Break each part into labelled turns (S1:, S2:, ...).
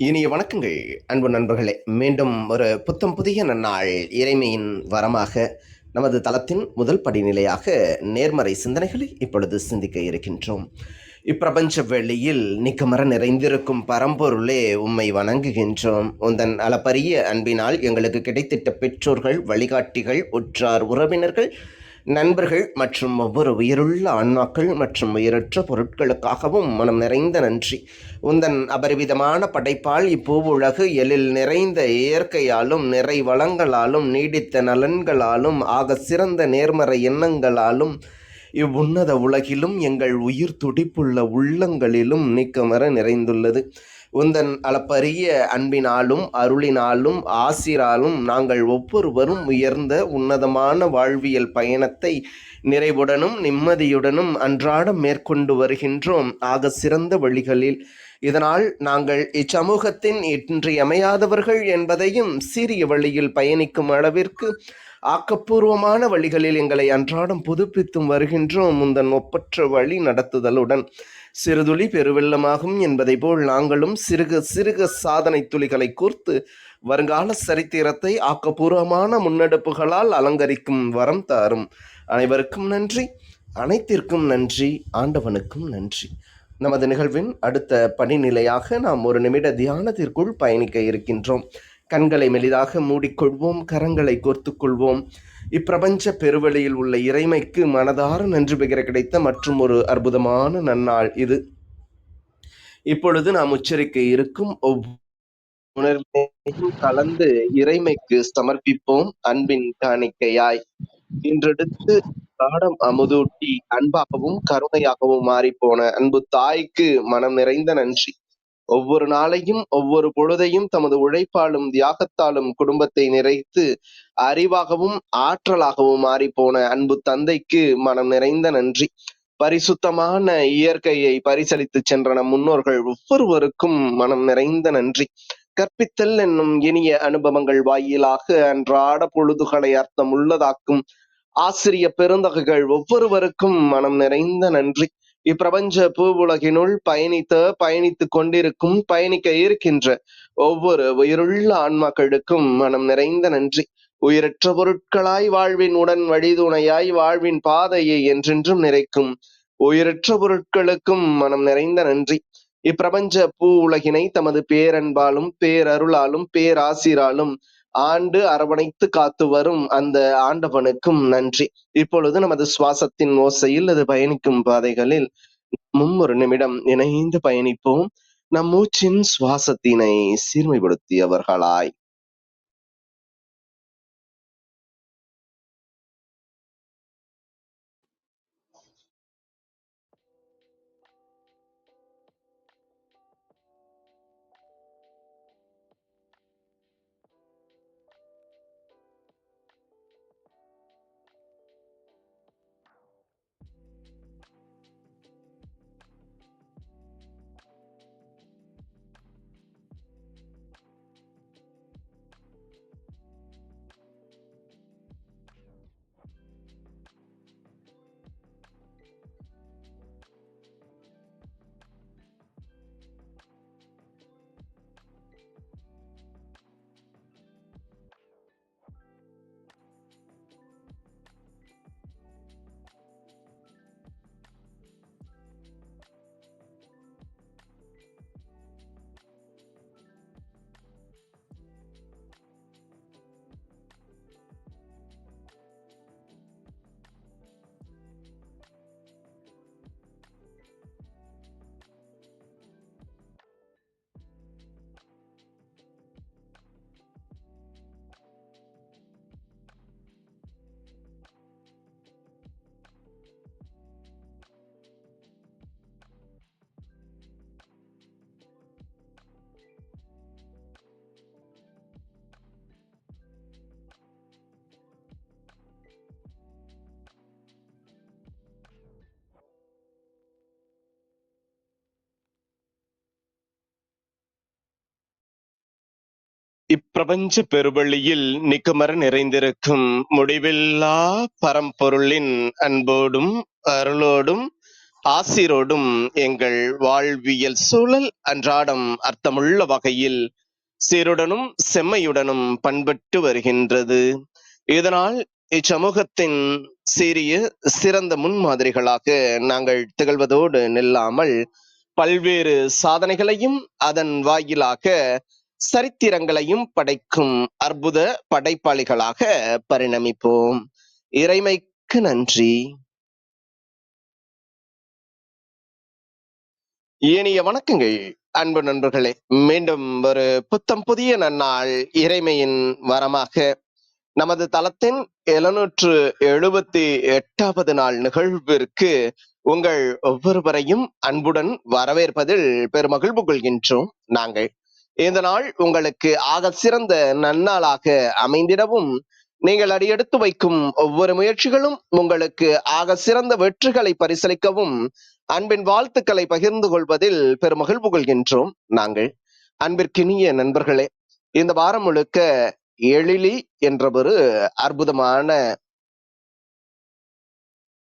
S1: இனிய வணக்கங்கள் அன்பு நண்பர்களே. மீண்டும் ஒரு புத்தம் புதிய நன்னாள் இறைமையின் வரமாக நமது தளத்தின் முதல் படிநிலையாக நேர்மறை சிந்தனைகளை இப்பொழுது சிந்திக்க இருக்கின்றோம். இப்பிரபஞ்ச வெளியில் நிக்கமர நிறைந்திருக்கும் பரம்பொருளே உம்மை வணங்குகின்றோம். உந்தன் அளப்பரிய அன்பினால் எங்களுக்கு கிடைத்திட்ட பெற்றோர்கள், வழிகாட்டிகள், உற்றார் உறவினர்கள், நண்பர்கள் மற்றும் ஒவ்வொரு உயிருள்ள ஆன்மாக்கள் மற்றும் உயிரற்ற பொருட்களுக்காகவும் மனம் நிறைந்த நன்றி. உந்தன் அபரிவிதமான படைப்பால் இப்பூவுலகு எழில் நிறைந்த இயற்கையாலும் நிறை வளங்களாலும் நீடித்த நலன்களாலும் ஆக சிறந்த நேர்மறை எண்ணங்களாலும் இவ்வுன்னத உலகிலும் எங்கள் உயிர் துடிப்புள்ள உள்ளங்களிலும் நீக்கமர நிறைந்துள்ளது. உந்தன் அளப்பரிய அன்பினாலும் அருளினாலும் ஆசிராலும் நாங்கள் ஒவ்வொருவரும் உயர்ந்த உன்னதமான வாழ்வியல் பயணத்தை நிறைவுடனும் நிம்மதியுடனும் அன்றாடம் மேற்கொண்டு வருகின்றோம் ஆக சிறந்த வழிகளில். இதனால் நாங்கள் இச்சமூகத்தின் இன்றியமையாதவர்கள் என்பதையும் சீரிய வழியில் பயணிக்கும் அளவிற்கு ஆக்கப்பூர்வமான வழிகளில் எங்களை அன்றாடம் புதுப்பித்தும் வருகின்றோம். முந்தன் ஒப்பற்ற வழி நடத்துதலுடன் சிறுதுளி பெருவெள்ளமாகும் என்பதை போல் நாங்களும் சிறுக சிறுக சாதனை துளிகளை கூர்த்து வருங்கால சரித்திரத்தை ஆக்கப்பூர்வமான முன்னெடுப்புகளால் அலங்கரிக்கும் வரம் தாரும். அனைவருக்கும் நன்றி, அனைத்திற்கும் நன்றி, ஆண்டவனுக்கும் நன்றி. நமது நிகழ்வின் அடுத்த படிநிலையாக நாம் ஒரு நிமிட தியானத்திற்குள் பயணிக்க இருக்கின்றோம். கண்களை மெலிதாக மூடிக்கொள்வோம், கரங்களை கோர்த்துக்கொள்வோம். இப்பிரபஞ்ச பெருவெளியில் உள்ள இறைமைக்கு மனதார நன்றி பகிர கிடைத்த மற்றும் ஒரு அற்புதமான நன்னாள் இது. இப்பொழுது நாம் உச்சரிக்க இருக்கும் உணர்வையும் கலந்து இறைமைக்கு சமர்ப்பிப்போம் அன்பின் காணிக்கையாய். இன்றெடுத்து பாடம் அமுதூட்டி அன்பாகவும் கருணையாகவும் மாறிப்போன அன்பு தாய்க்கு மனம் நிறைந்த நன்றி. ஒவ்வொரு நாளையும் ஒவ்வொரு பொழுதையும் தமது உழைப்பாலும் தியாகத்தாலும் குடும்பத்தை நிறைத்து அறிவாகவும் ஆற்றலாகவும் மாறிப்போன அன்பு தந்தைக்கு மனம் நிறைந்த நன்றி. பரிசுத்தமான இயற்கையை பரிசளித்து சென்ற நம் முன்னோர்கள் ஒவ்வொருவருக்கும் மனம் நிறைந்த நன்றி. கற்பித்தல் என்னும் இனிய அனுபவங்கள் வாயிலாக அன்றாட பொழுதுகளை அர்த்தம் உள்ளதாக்கும் ஆசிரிய பெருந்தகைகள் ஒவ்வொருவருக்கும் மனம் நிறைந்த நன்றி. இப்பிரபஞ்ச பூவுலகினுள் பயணித்துக் கொண்டிருக்கும் பயணிக்க இருக்கின்ற ஒவ்வொரு உயிருள்ள ஆன்மாக்களுக்கும் மனம் நிறைந்த நன்றி. உயிரற்ற பொருட்களாய் வாழ்வின் உடன் வழிதுணையாய் வாழ்வின் பாதையை என்றென்றும் நிறைக்கும் உயிரற்ற பொருட்களுக்கும் மனம் நிறைந்த நன்றி. இப்பிரபஞ்ச பூ உலகினை தமது பேரன்பாலும் பேரருளாலும் பேராசிராலும் ஆண்டு அரவணைத்து காத்து வரும் அந்த ஆண்டவனுக்கும் நன்றி. இப்பொழுது நமது சுவாசத்தின் ஓசையில் அது பயணிக்கும் பாதைகளில் ஒரு நிமிடம் இணைந்து பயணிப்போம், நம் மூச்சின் சுவாசத்தினை சீர்மைப்படுத்தியவர்களாய். இப்பிரபஞ்ச பெருவெளியில் நிக்குமர நிறைந்திருக்கும் முடிவில்லா பரம்பொருளின் அன்போடும் அருளோடும் ஆசிரோடும் எங்கள் வாழ்வியல் சூழல் அன்றாடம் அர்த்தமுள்ள வகையில் சீருடனும் செம்மையுடனும் பண்பட்டு வருகின்றது. இதனால் இச்சமூகத்தின் சீரிய சிறந்த முன்மாதிரிகளாக நாங்கள் திகழ்வதோடு நில்லாமல் பல்வேறு சாதனைகளையும் அதன் வாயிலாக சரித்திரங்களையும் படைக்கும் அற்புத படைப்பாளிகளாக பரிணமிப்போம். இறைமைக்கு நன்றி. இனிய வணக்கங்கள் அன்பு நண்பர்களே. மீண்டும் ஒரு புத்தம் புதிய நன்னாள் இறைமையின் வரமாக நமது தளத்தின் 778வது நாள் நிகழ்விற்கு உங்கள் ஒவ்வொருவரையும் அன்புடன் வரவேற்பதில் பெருமகிழ்வு கொள்கின்றோம். நாங்கள் இந்த நாள் உங்களுக்கு ஆக சிறந்த நன்னாளாக அமைந்திடவும், நீங்கள் அடியெடுத்து வைக்கும் ஒவ்வொரு முயற்சிகளும் உங்களுக்கு ஆக சிறந்த வெற்றிகளை பரிசளிக்கவும் அன்பின் வாழ்த்துக்களை பகிர்ந்து கொள்வதில் பெருமகிழ்வு கொள்கின்றோம். நாங்கள் அன்பிற்கினிய நண்பர்களே, இந்த வாரம் முழுக்க எழிலி என்ற ஒரு அற்புதமான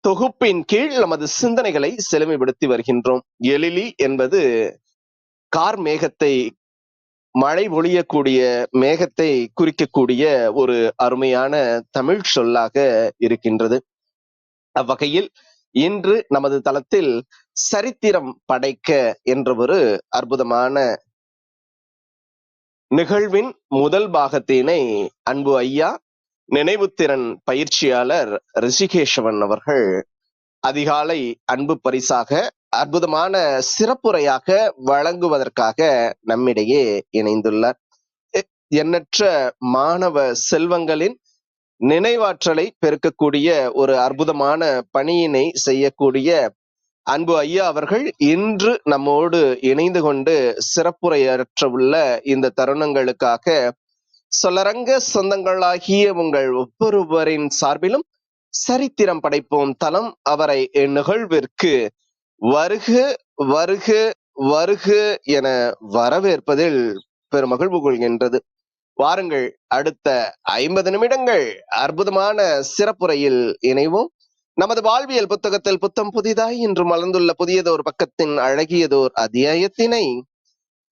S1: தொகுப்பின் கீழ் நமது சிந்தனைகளை செழுமைப்படுத்தி வருகின்றோம். எழிலி என்பது கார் மேகத்தை, மழை பொழியக்கூடிய மேகத்தை குறிக்கக்கூடிய ஒரு அருமையான தமிழ் சொல்லாக இருக்கின்றது. அவ்வகையில் இன்று நமது தளத்தில் சரித்திரம் படைக்க என்ற ஒரு அற்புதமான நிகழ்வின் முதல் பாகத்தினை அன்பு ஐயா நினைவுத்திறன் பயிற்சியாளர் ரிஷிகேஷவன் அவர்கள் அதிகாலை அன்பு பரிசாக அற்புதமான சிறப்புரையாக வழங்குவதற்காக நம்மிடையே இணைந்துள்ளார். எண்ணற்ற மாணவ செல்வங்களின் நினைவாற்றலை பெருக்கக்கூடிய ஒரு அற்புதமான பணியினை செய்யக்கூடிய அன்பு ஐயா அவர்கள் இன்று நம்மோடு இணைந்து கொண்டு சிறப்புரையாற்ற உள்ள இந்த தருணங்களுக்காக சொல்லரங்க சொந்தங்களாகிய உங்கள் ஒவ்வொருவரின் சார்பிலும் சரித்திரம் படைப்போம் தளம் அவரை இந்நிகழ்விற்கு வருக வருக வருக என வரவேற்பதில் பெருமகிழ்வு கொள்கின்றது. வாருங்கள், அடுத்த 50 நிமிடங்கள் அற்புதமான சிறப்புரையில் இணைவோம். நமது வாழ்வியல் புத்தகத்தில் புத்தம் புதிதாய் இன்று மலர்ந்துள்ள புதியதோர் பக்கத்தின் அழகியதோர் அத்தியாயத்தினை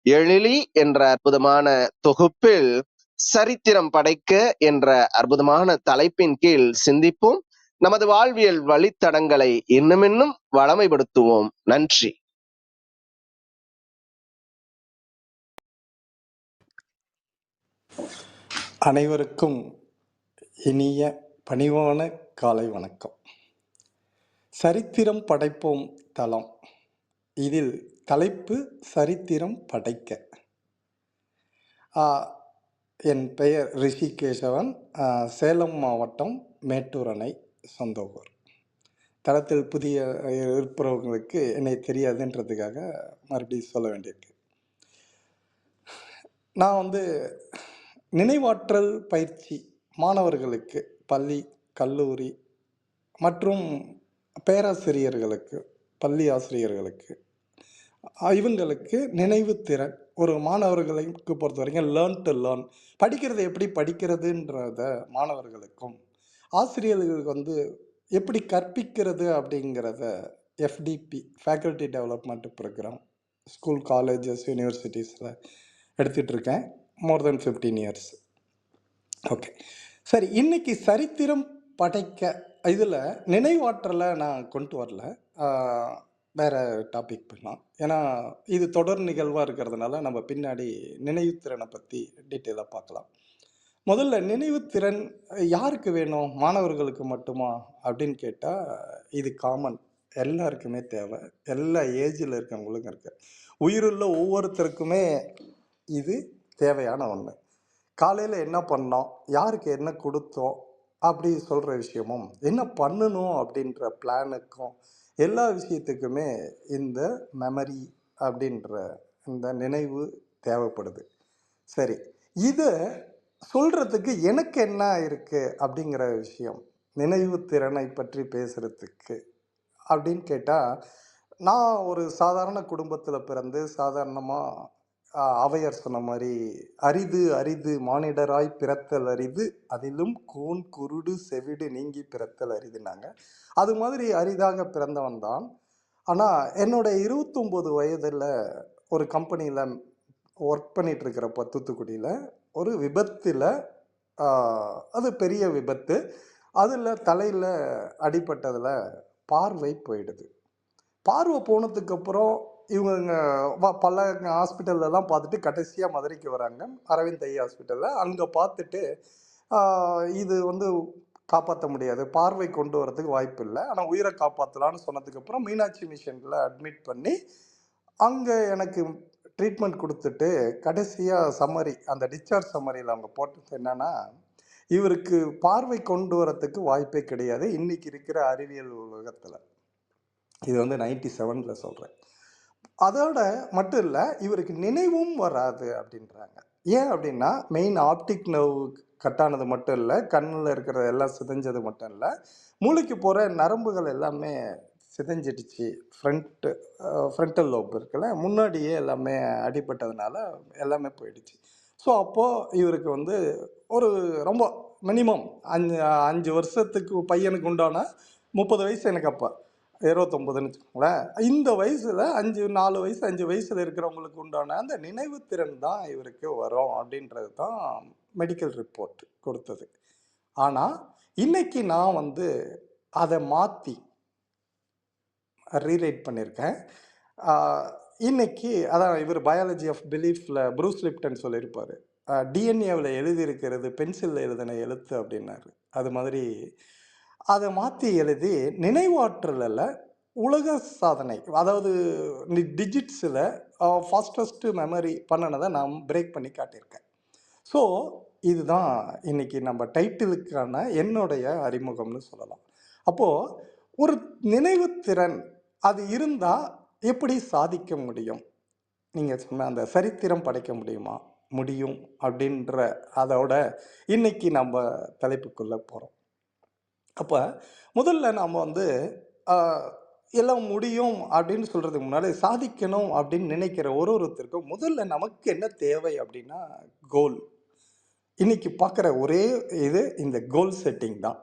S1: எழிலி என்ற அற்புதமான தொகுப்பில் சரித்திரம் படைக்க என்ற அற்புதமான தலைப்பின் கீழ் சிந்திப்போம். நமது வாழ்வியல் வழித்தடங்களை இன்னும் வளமைப்படுத்துவோம். நன்றி.
S2: அனைவருக்கும் இனிய பணிவான காலை வணக்கம். சரித்திரம் படைப்போம் தளம், இதில் தலைப்பு சரித்திரம் படைக்க. என் பெயர் ரிஷிகேஷவன், சேலம் மாவட்டம் மேட்டூர் அணை சொந்த ஊர். தளத்தில் புதிய இருப்பவர்களுக்கு என்னை தெரியாதுன்றதுக்காக மறுபடியும் சொல்ல வேண்டியிருக்கு. நான் நினைவாற்றல் பயிற்சி மாணவர்களுக்கு, பள்ளி கல்லூரி மற்றும் பேராசிரியர்களுக்கு, பள்ளி ஆசிரியர்களுக்கு, இவங்களுக்கு நினைவு திறன் ஒரு மாணவர்களுக்கு பொறுத்த வரைக்கும் லேர்ன் டு லேர்ன், படிக்கிறது எப்படி படிக்கிறதுன்றத மாணவர்களுக்கும் ஆசிரியர்களுக்கு எப்படி கற்பிக்கிறது அப்படிங்கிறத FDP faculty development programme school, colleges, யூனிவர்சிட்டிஸில் எடுத்துகிட்டு இருக்கேன். மோர் தென் 15 இயர்ஸ். ஓகே, சரி. இன்னைக்கு சரித்திரம் படைக்க இதில் நினைவாற்றலை நான் கொண்டு வரல, வேறு டாபிக் பண்ணலாம். ஏன்னா இது தொடர் நிகழ்வாக இருக்கிறதுனால நம்ம பின்னாடி நினைவுத்திறனை பற்றி டீட்டெயிலாக பார்க்கலாம். முதல்ல நினைவுத்திறன் யாருக்கு வேணும்? மாணவர்களுக்கு மட்டுமா அப்படின்னு கேட்டால் இது காமன், எல்லாருக்குமே தேவை. எல்லா ஏஜில் இருக்கவங்களுக்கும் இருக்கு. உயிருள்ள ஒவ்வொருத்தருக்குமே இது தேவையான ஒன்று. காலையில் என்ன பண்ணோம், யாருக்கு என்ன கொடுத்தோம் அப்படி சொல்கிற விஷயமும், என்ன பண்ணணும் அப்படின்ற பிளானுக்கும், எல்லா விஷயத்துக்குமே இந்த மெமரி அப்படின்ற இந்த நினைவு தேவைப்படுது. சரி, இதை சொல்கிறதுக்கு எனக்கு என்ன இருக்குது அப்படிங்கிற விஷயம், நினைவு திறனை பற்றி பேசுகிறதுக்கு அப்படின்னு கேட்டால், நான் ஒரு சாதாரண குடும்பத்தில் பிறந்து சாதாரணமாக அவையர் சொன்ன மாதிரி அரிது அரிது மானிடராய் பிறத்தல் அரிது, அதிலும் கூன் குருடு செவிடு நீங்கி பிறத்தல் அரிதுனாங்க. அது மாதிரி அரிதாக பிறந்தவன் தான். ஆனால் என்னோட 29 வயதில் ஒரு கம்பெனியில் ஒர்க் பண்ணிட்டு இருக்கிறப்ப தூத்துக்குடியில் ஒரு விபத்தில், அது பெரிய விபத்து. அதில் தலையில் அடிபட்டதில் பார்வை போயிடுது. பார்வை போனதுக்கப்புறம் இவங்க பல ஹாஸ்பிட்டல்லலாம் பார்த்துட்டு கடைசியாக மதுரைக்கு வராங்க. அரவிந்த் ஐ ஹாஸ்பிட்டலில். அங்கே பார்த்துட்டு இது வந்து காப்பாற்ற முடியாது, பார்வை கொண்டு வரதுக்கு வாய்ப்பு இல்லை, ஆனால் உயிரை காப்பாற்றலான்னு சொன்னதுக்கப்புறம் மீனாட்சி மிஷனில் அட்மிட் பண்ணி அங்கே எனக்கு ட்ரீட்மெண்ட் கொடுத்துட்டு கடைசியாக சம்மரி, அந்த டிஸ்சார்ஜ் சம்மரியில் அவங்க போட்டது என்னன்னா, இவருக்கு பார்வை கொண்டு வரத்துக்கு வாய்ப்பே கிடையாது இன்னைக்கு இருக்கிற அறிவியல் உலகத்தில். இது வந்து 97ல் சொல்கிறேன். அதோட மட்டும் இல்லை, இவருக்கு நினைவும் வராது அப்படின்றாங்க. ஏன் அப்படின்னா, மெயின் ஆப்டிக் நர்வ் கட்டானது மட்டும் இல்லை, கண்ணில் இருக்கிறது எல்லாம் சிதைஞ்சது மட்டும் இல்லை, மூளைக்கு போகிற நரம்புகள் எல்லாமே சிதைஞ்சிடுச்சு. ஃப்ரண்டல் லோப் இருக்குல்ல, முன்னாடியே எல்லாமே அடிபட்டதுனால எல்லாமே போயிடுச்சு. ஸோ அப்போது இவருக்கு வந்து ஒரு ரொம்ப மினிமம் 5 வருஷத்துக்கு பையனுக்கு உண்டான 30 வயசு எனக்கு அப்போ 29ன்னு வச்சுக்கோங்களேன். இந்த வயசில் 4 வயசு 5 வயசில் இருக்கிறவங்களுக்கு உண்டான அந்த நினைவு திறன் தான் இவருக்கு வரும் அப்படின்றது தான் மெடிக்கல் ரிப்போர்ட் கொடுத்தது. ஆனால் இன்னைக்கு நான் வந்து அதை மாற்றி ரீரைட் பண்ணியிருக்கேன். இன்னைக்கு அதான் இவர் பயாலஜி ஆஃப் பிலீஃபில் ப்ரூஸ் லிப்டன் சொல்லியிருப்பார், டிஎன்ஏவில் எழுதியிருக்கிறது பென்சிலில் எழுதின எழுத்து அப்படின்னாரு. அது மாதிரி அதை மாற்றி எழுதி நினைவாற்றலில் உலக சாதனை, அதாவது டிஜிட்ஸில் ஃபாஸ்டஸ்ட்டு மெமரி பண்ணினதை நான் பிரேக் பண்ணி காட்டியிருக்கேன். ஸோ இதுதான் இன்னைக்கு நம்ம டைட்டிலுக்கான என்னுடைய அறிமுகம்னு சொல்லலாம். அப்போது ஒரு நினைவுத்திறன் அது இருந்தால் எப்படி சாதிக்க முடியும்? நீங்கள் சொன்ன அந்த சரித்திரம் படைக்க முடியுமா? முடியும் அப்படின்ற அதோட இன்னைக்கு நம்ம தலைப்புக்குள்ளே போகிறோம். அப்போ முதல்ல நாம் வந்து எல்லாம் முடியும் அப்படின்னு சொல்கிறதுக்கு முன்னாடி சாதிக்கணும் அப்படின்னு நினைக்கிற ஒருத்தருக்கும் முதல்ல நமக்கு என்ன தேவை அப்படின்னா கோல். இன்னைக்கு பார்க்குற ஒரே இது இந்த கோல் செட்டிங் தான்.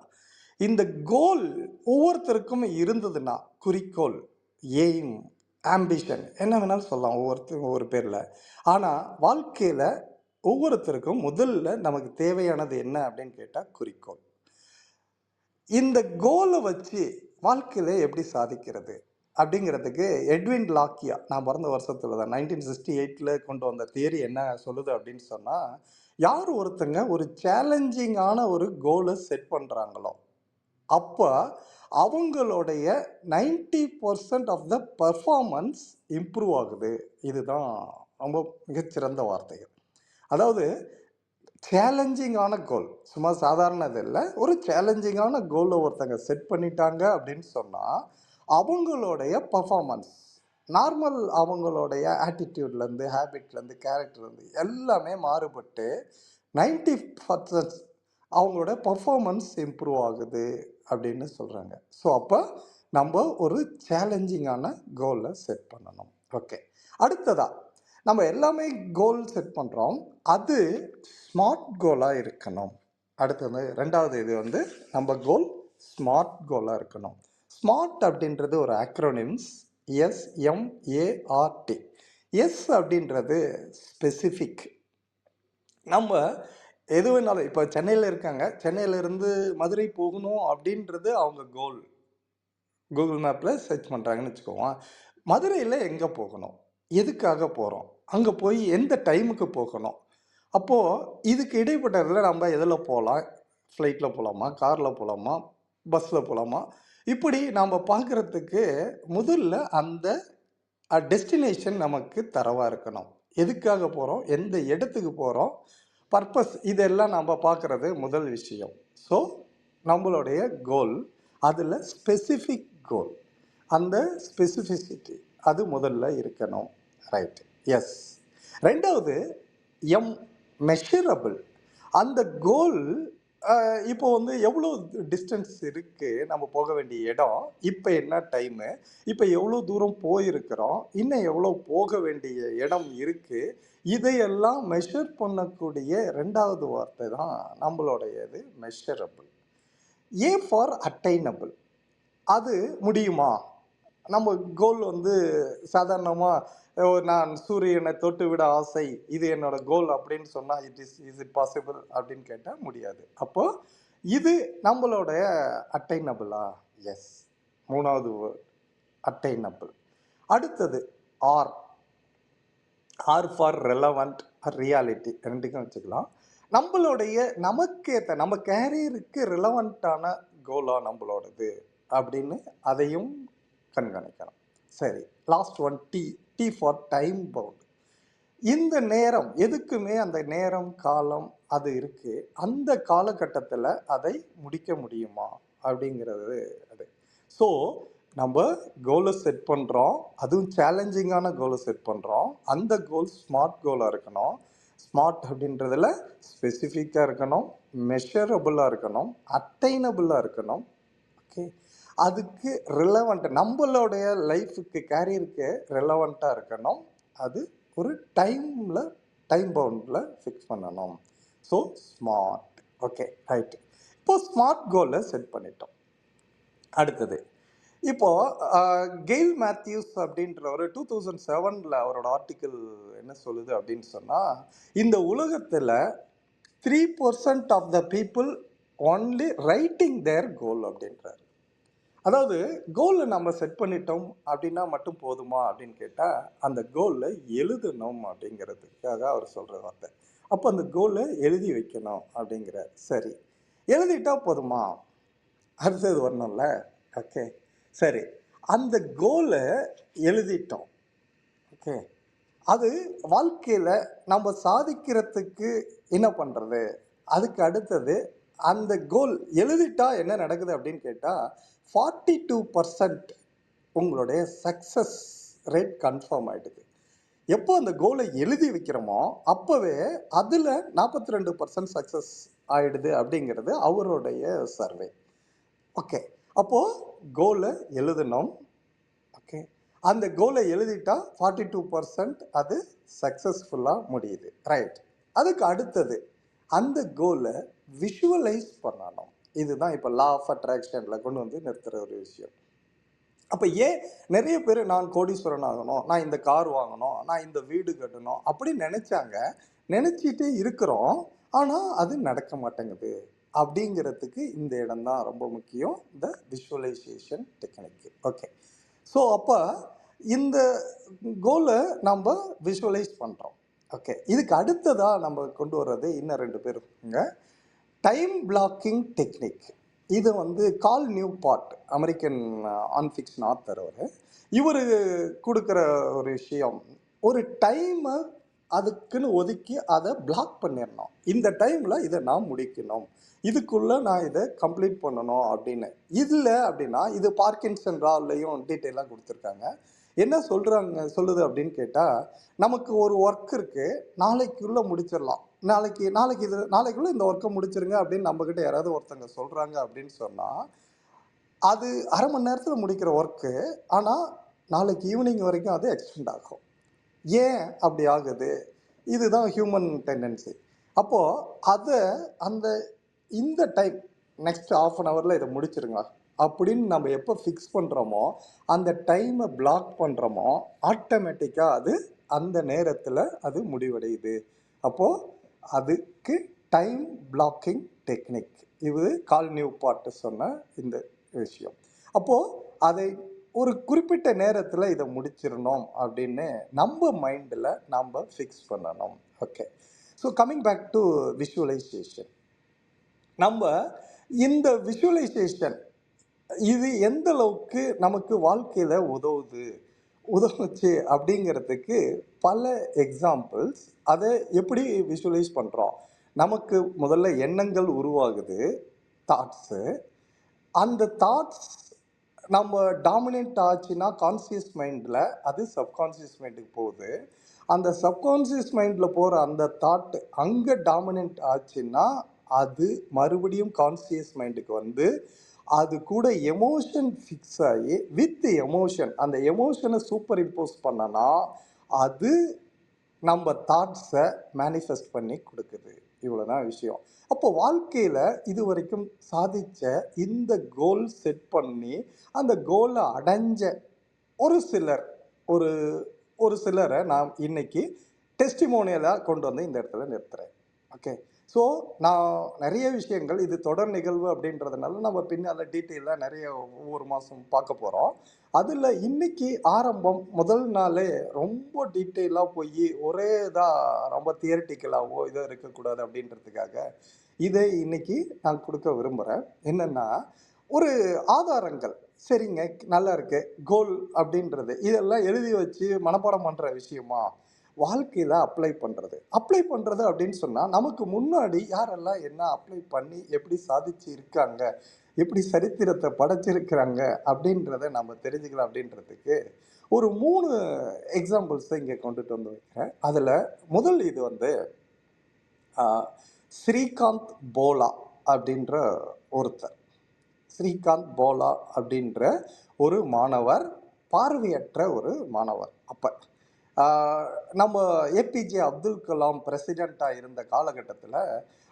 S2: இந்த கோல் ஒவ்வொருத்தருக்கும் இருந்ததுன்னா, குறிக்கோள், எய்ம், ஆம்பிஷன் என்ன வேணாலும் சொல்லலாம் ஒவ்வொருத்தரும் ஒவ்வொரு பேரில். ஆனால் வாழ்க்கையில் ஒவ்வொருத்தருக்கும் முதல்ல நமக்கு தேவையானது என்ன அப்படின்னு கேட்டால் குறிக்கோள். இந்த கோலை வச்சு வாழ்க்கையில் எப்படி சாதிக்கிறது அப்படிங்கிறதுக்கு எட்வின் லாக்கியா, நான் பிறந்த வருஷத்தில் தான் 1968 கொண்டு வந்த தியரி என்ன சொல்லுது அப்படின்னு சொன்னால், யார் ஒருத்தங்க ஒரு சேலஞ்சிங்கான ஒரு கோலை செட் பண்ணுறாங்களோ அப்போ அவங்களுடைய 90% ஆஃப் த பர்ஃபார்மன்ஸ் இம்ப்ரூவ் ஆகுது. இதுதான் ரொம்ப மிகச்சிறந்த வார்த்தைகள். அதாவது சேலஞ்சிங்கான கோல், சும்மா சாதாரணது இல்லை, ஒரு சேலஞ்சிங்கான கோலை ஒருத்தங்க செட் பண்ணிட்டாங்க அப்படின்னு சொன்னால் அவங்களுடைய பர்ஃபார்மன்ஸ் நார்மல், அவங்களுடைய ஆட்டிடியூட்லேருந்து, ஹேபிட்லேருந்து, கேரக்டர்லேருந்து எல்லாமே மாறுபட்டு 90% அவங்களோட பர்ஃபார்மன்ஸ் இம்ப்ரூவ் ஆகுது அப்படின்னு சொல்கிறாங்க. ஸோ அப்போ நம்ம ஒரு சேலஞ்சிங்கான கோலை செட் பண்ணணும். ஓகே, அடுத்ததாக நம்ம எல்லாமே கோல் செட் பண்ணுறோம், அது ஸ்மார்ட் கோலாக இருக்கணும். அடுத்தது ரெண்டாவது இது வந்து நம்ம கோல் ஸ்மார்ட் கோலாக இருக்கணும். ஸ்மார்ட் அப்படின்றது ஒரு ஆக்ரோனிம்ஸ், SMART. எஸ் அப்படின்றது ஸ்பெசிஃபிக். நம்ம எது வேணாலும், இப்போ சென்னையில் இருக்காங்க, சென்னையிலேருந்து மதுரை போகணும் அப்படின்றது அவங்க கோல். கூகுள் மேப்பில் சர்ச் பண்ணுறாங்கன்னு வச்சுக்கோங்க. மதுரையில் எங்கே போகணும், எதுக்காக போகிறோம், அங்கே போய் எந்த டைமுக்கு போகணும், அப்போது இதுக்கு இடைப்பட்டதில் நம்ம எதில் போகலாம், ஃப்ளைட்டில் போகலாமா, காரில் போகலாமா, பஸ்ஸில் போகலாமா, இப்படி நாம் பார்க்குறதுக்கு முதல்ல அந்த டெஸ்டினேஷன் நமக்கு தரவாக இருக்கணும். எதுக்காக போகிறோம், எந்த இடத்துக்கு போகிறோம், பர்பஸ், இதெல்லாம் நம்ம பார்க்குறது முதல் விஷயம். ஸோ நம்மளுடைய கோல், அதில் ஸ்பெசிஃபிக் கோல், அந்த ஸ்பெசிஃபிசிட்டி அது முதல்ல இருக்கணும். Right, yes. ரெண்டாவது மெஷரபிள். அந்த கோல் இப்போ வந்து எவ்வளோ டிஸ்டன்ஸ் இருக்குது, நம்ம போக வேண்டிய இடம், இப்போ என்ன டைமு, இப்போ எவ்வளோ தூரம் போயிருக்கிறோம், இன்னும் எவ்வளோ போக வேண்டிய இடம் இருக்குது, இதையெல்லாம் மெஷர் பண்ணக்கூடிய ரெண்டாவது வார்த்தை தான் நம்மளுடையது மெஷரபிள். ஃபார் அட்டைனபிள், அது முடியுமா, நம்ம கோல் வந்து சாதாரணமாக நான் சூரியனை தொட்டு விட ஆசை, இது என்னோட கோல் அப்படின்னு சொன்னால் இஸ் இட் பாசிபிள் அப்படின்னு கேட்டால் முடியாது. அப்போ இது நம்மளுடைய அட்டைனபிளா? எஸ். மூணாவது வேர்ட் அட்டைனபிள். அடுத்தது R. R for relevant reality ரெண்டுக்கும் வச்சுக்கலாம். நம்மளுடைய நமக்கேற்ற நம்ம கேரியருக்கு ரிலவெண்ட்டான கோலா நம்மளோடது அப்படின்னு அதையும் கண்காணிக்கணும். சரி, last one T. T for time bound. இந்த நேரம் எதுக்குமே அந்த நேரம் காலம் அது இருக்கு. அந்த காலகட்டத்தில் அதை முடிக்க முடியுமா அப்படிங்கிறது அது. ஸோ நம்ம கோலை செட் பண்ணுறோம், அதுவும் சேலஞ்சிங்கான கோலை செட் பண்ணுறோம். அந்த கோல் ஸ்மார்ட் கோலாக இருக்கணும். ஸ்மார்ட் அப்படின்றதுல ஸ்பெசிஃபிக்காக இருக்கணும், மெஷரபுளாக இருக்கணும், அட்டைனபிளாக இருக்கணும். ஓகே, அதுக்கு ரிலவெண்ட் நம்மளுடைய லைஃபுக்கு கேரியருக்கு ரிலவெண்ட்டாக இருக்கணும். அது ஒரு டைம் பவுண்டில் ஃபிக்ஸ் பண்ணணும். So smart. Okay, right. இப்போ ஸ்மார்ட் கோலை செட் பண்ணிட்டோம். அடுத்தது இப்போ கெயில் மேத்யூஸ் அப்படின்ற ஒரு 2007 அவரோட ஆர்டிக்கிள் என்ன சொல்லுது அப்படின்னு சொன்னால், இந்த உலகத்தில் 3% of the people only writing their goal அப்படின்றாரு. அதாவது கோலை நம்ம செட் பண்ணிட்டோம் அப்படின்னா மட்டும் போதுமா அப்படின்னு கேட்டால், அந்த கோலை எழுதணும் அப்படிங்கிறதுக்காக அவர் சொல்கிற வார்த்தை. அப்போ அந்த கோலை எழுதி வைக்கணும் அப்படிங்கிறார். சரி, எழுதிட்டா போதுமா? அடுத்தது வரணும்ல. ஓகே, சரி, அந்த கோலை எழுதிட்டோம். ஓகே, அது வாழ்க்கையில் நம்ம சாதிக்கிறதுக்கு என்ன பண்ணுறது? அதுக்கு அடுத்தது அந்த கோல் எழுதிட்டா என்ன நடக்குது அப்படின்னு கேட்டால், 42% உங்களுடைய சக்ஸஸ் ரேட் கன்ஃபார்ம் ஆகிடுது. எப்போ அந்த கோலை எழுதி வைக்கிறோமோ அப்போவே அதில் 42% சக்ஸஸ் ஆகிடுது அப்படிங்கிறது அவருடைய சர்வே. ஓகே, அப்போது கோலை எழுதணும். ஓகே, அந்த கோலை எழுதிட்டா 42% அது சக்ஸஸ்ஃபுல்லாக முடியுது. ரைட். அதுக்கு அடுத்தது அந்த கோலை விஷுவலைஸ் பண்ணணும். இதுதான் இப்போ லா ஆஃப் அட்ராக்ஷனில் கொண்டு வந்து நிறுத்துகிற ஒரு விஷயம். அப்போ ஏன் நிறைய பேர் நான் கோடீஸ்வரன் ஆகணும், நான் இந்த கார் வாங்கணும், நான் இந்த வீடு கட்டணும் அப்படி நினச்சிட்டே இருக்கிறோம். ஆனால் அது நடக்க மாட்டேங்குது. அப்படிங்கிறதுக்கு இந்த இடம் தான் ரொம்ப முக்கியம், இந்த விஷுவலைசேஷன் டெக்னிக்கு. ஓகே, ஸோ அப்போ இந்த கோலை நம்ம விஷுவலைஸ் பண்ணுறோம். ஓகே, இதுக்கு அடுத்ததாக நம்ம கொண்டு வர்றது இன்னும் 2 பேர் இருக்குங்க, டைம் பிளாக்கிங் டெக்னிக். இது வந்து கால் நியூபார்ட், அமெரிக்கன் ஆன்ஃபிக்ஷன் ஆத்தர் அவர். இவர் கொடுக்குற ஒரு விஷயம், ஒரு டைமை அதுக்குன்னு ஒதுக்கி அதை பிளாக் பண்ணிடணும். இந்த டைமில் இதை நான் முடிக்கணும், இதுக்குள்ளே நான் இதை கம்ப்ளீட் பண்ணணும் அப்படின்னு. இல்லை அப்படின்னா இது பார்க்கின்சன் ராவ்லையும் டீட்டெயிலாக கொடுத்துருக்காங்க. என்ன சொல்லுது அப்படின்னு கேட்டால், நமக்கு ஒரு ஒர்க் இருக்குது, நாளைக்குள்ளே முடிச்சிடலாம், நாளைக்குள்ளே இந்த ஒர்க்கை முடிச்சிருங்க அப்படின்னு நம்மக்கிட்ட யாராவது ஒருத்தங்க சொல்கிறாங்க அப்படின்னு சொன்னால், அது அரை மணி நேரத்தில் முடிக்கிற ஒர்க்கு, ஆனால் நாளைக்கு ஈவினிங் வரைக்கும் அது எக்ஸ்டெண்ட் ஆகும். ஏன் அப்படி ஆகுது? இதுதான் ஹியூமன் டெண்டன்சி. அப்போது அதை இந்த டைம் நெக்ஸ்ட் ½ அன் ஹவரில் இதை முடிச்சிருங்க அப்படின்னு நம்ம எப்போ ஃபிக்ஸ் பண்ணுறோமோ, அந்த டைமை பிளாக் பண்ணுறோமோ, ஆட்டோமேட்டிக்காக அது அந்த நேரத்தில் அது முடிவடையுது. அப்போது அதுக்கு டைம் பிளாக்கிங் டெக்னிக். இது கால் நியூபார்ட் சொன்ன இந்த விஷயம். அப்போது அதை ஒரு குறிப்பிட்ட நேரத்தில் இதை முடிச்சிடணும் அப்படின்னு நம்ம மைண்டில் நம்ம ஃபிக்ஸ் பண்ணணும். Okay, so coming back to visualisation. நம்ம இந்த விஷுவலைசேஷன் இது எந்த அளவுக்கு நமக்கு வாழ்க்கையில் உதவுச்சு அப்படிங்கிறதுக்கு பல எக்ஸாம்பிள்ஸ். அதை எப்படி விஷுவலைஸ் பண்ணுறோம்? நமக்கு முதல்ல எண்ணங்கள் உருவாகுது, தாட்ஸு. அந்த தாட்ஸ் நம்ம டாமினேட் ஆச்சுன்னா கான்சியஸ் மைண்டில் அது சப்கான்சியஸ் மைண்டுக்கு போகுது. அந்த சப்கான்சியஸ் மைண்டில் போகிற அந்த தாட் அங்கே டாமினேட் ஆச்சுன்னா அது மறுபடியும் கான்சியஸ் மைண்டுக்கு வந்து அது கூட எமோஷன் ஃபிக்ஸ் ஆகி வித் எமோஷன், அந்த எமோஷனை சூப்பர் இம்போஸ் பண்ணனா அது நம்ம தாட்ஸை மேனிஃபெஸ்ட் பண்ணி கொடுக்குது. இவ்வளோதான் விஷயம். அப்போ வாழ்க்கையில் இது வரைக்கும் சாதித்த இந்த கோல் செட் பண்ணி அந்த கோலை அடைஞ்ச ஒரு சிலர் ஒரு ஒரு சிலரை நான் இன்னைக்கு டெஸ்டிமோனியலாக கொண்டு வந்து இந்த இடத்துல நிறுத்துறேன். ஓகே. ஸோ நான் நிறைய விஷயங்கள் இது தொடர் நிகழ்வு அப்படின்றதுனால நம்ம பின்னால் டீட்டெயிலாக நிறைய ஒவ்வொரு மாதம் பார்க்க போகிறோம். அதில் இன்னைக்கு ஆரம்பம் முதல் நாளே ரொம்ப டீட்டெயிலாக போய் ஒரே இதாக ரொம்ப தியரிட்டிக்கலாவோ இதோ இருக்கக்கூடாது அப்படின்றதுக்காக இதை இன்னைக்கு நான் கொடுக்க விரும்புகிறேன். என்னென்னா ஒரு ஆதாரங்கள் சரிங்க நல்லா இருக்கு கோல் அப்படின்றது இதெல்லாம் எழுதி வச்சு மனப்பாடம் பண்ணுற விஷயமா வாழ்க்கையில் அப்ளை பண்ணுறது அப்படின்னு சொன்னால் நமக்கு முன்னாடி யாரெல்லாம் என்ன அப்ளை பண்ணி எப்படி சாதிச்சு இருக்காங்க எப்படி சரித்திரத்தை படைச்சிருக்கிறாங்க அப்படின்றத நம்ம தெரிஞ்சுக்கலாம் அப்படின்றதுக்கு ஒரு 3 எக்ஸாம்பிள்ஸை இங்கே கொண்டுட்டு வந்து வைக்கிறேன். அதில் முதல் இது வந்து ஆஹ், ஸ்ரீகாந்த் போலா அப்படின்ற ஒருத்தர். ஸ்ரீகாந்த் போலா அப்படின்ற ஒரு மாணவர், பார்வையற்ற ஒரு மாணவர். அப்போ நம்ம ஏபிஜே அப்துல் கலாம் பிரசிடெண்ட்டாக இருந்த காலகட்டத்தில்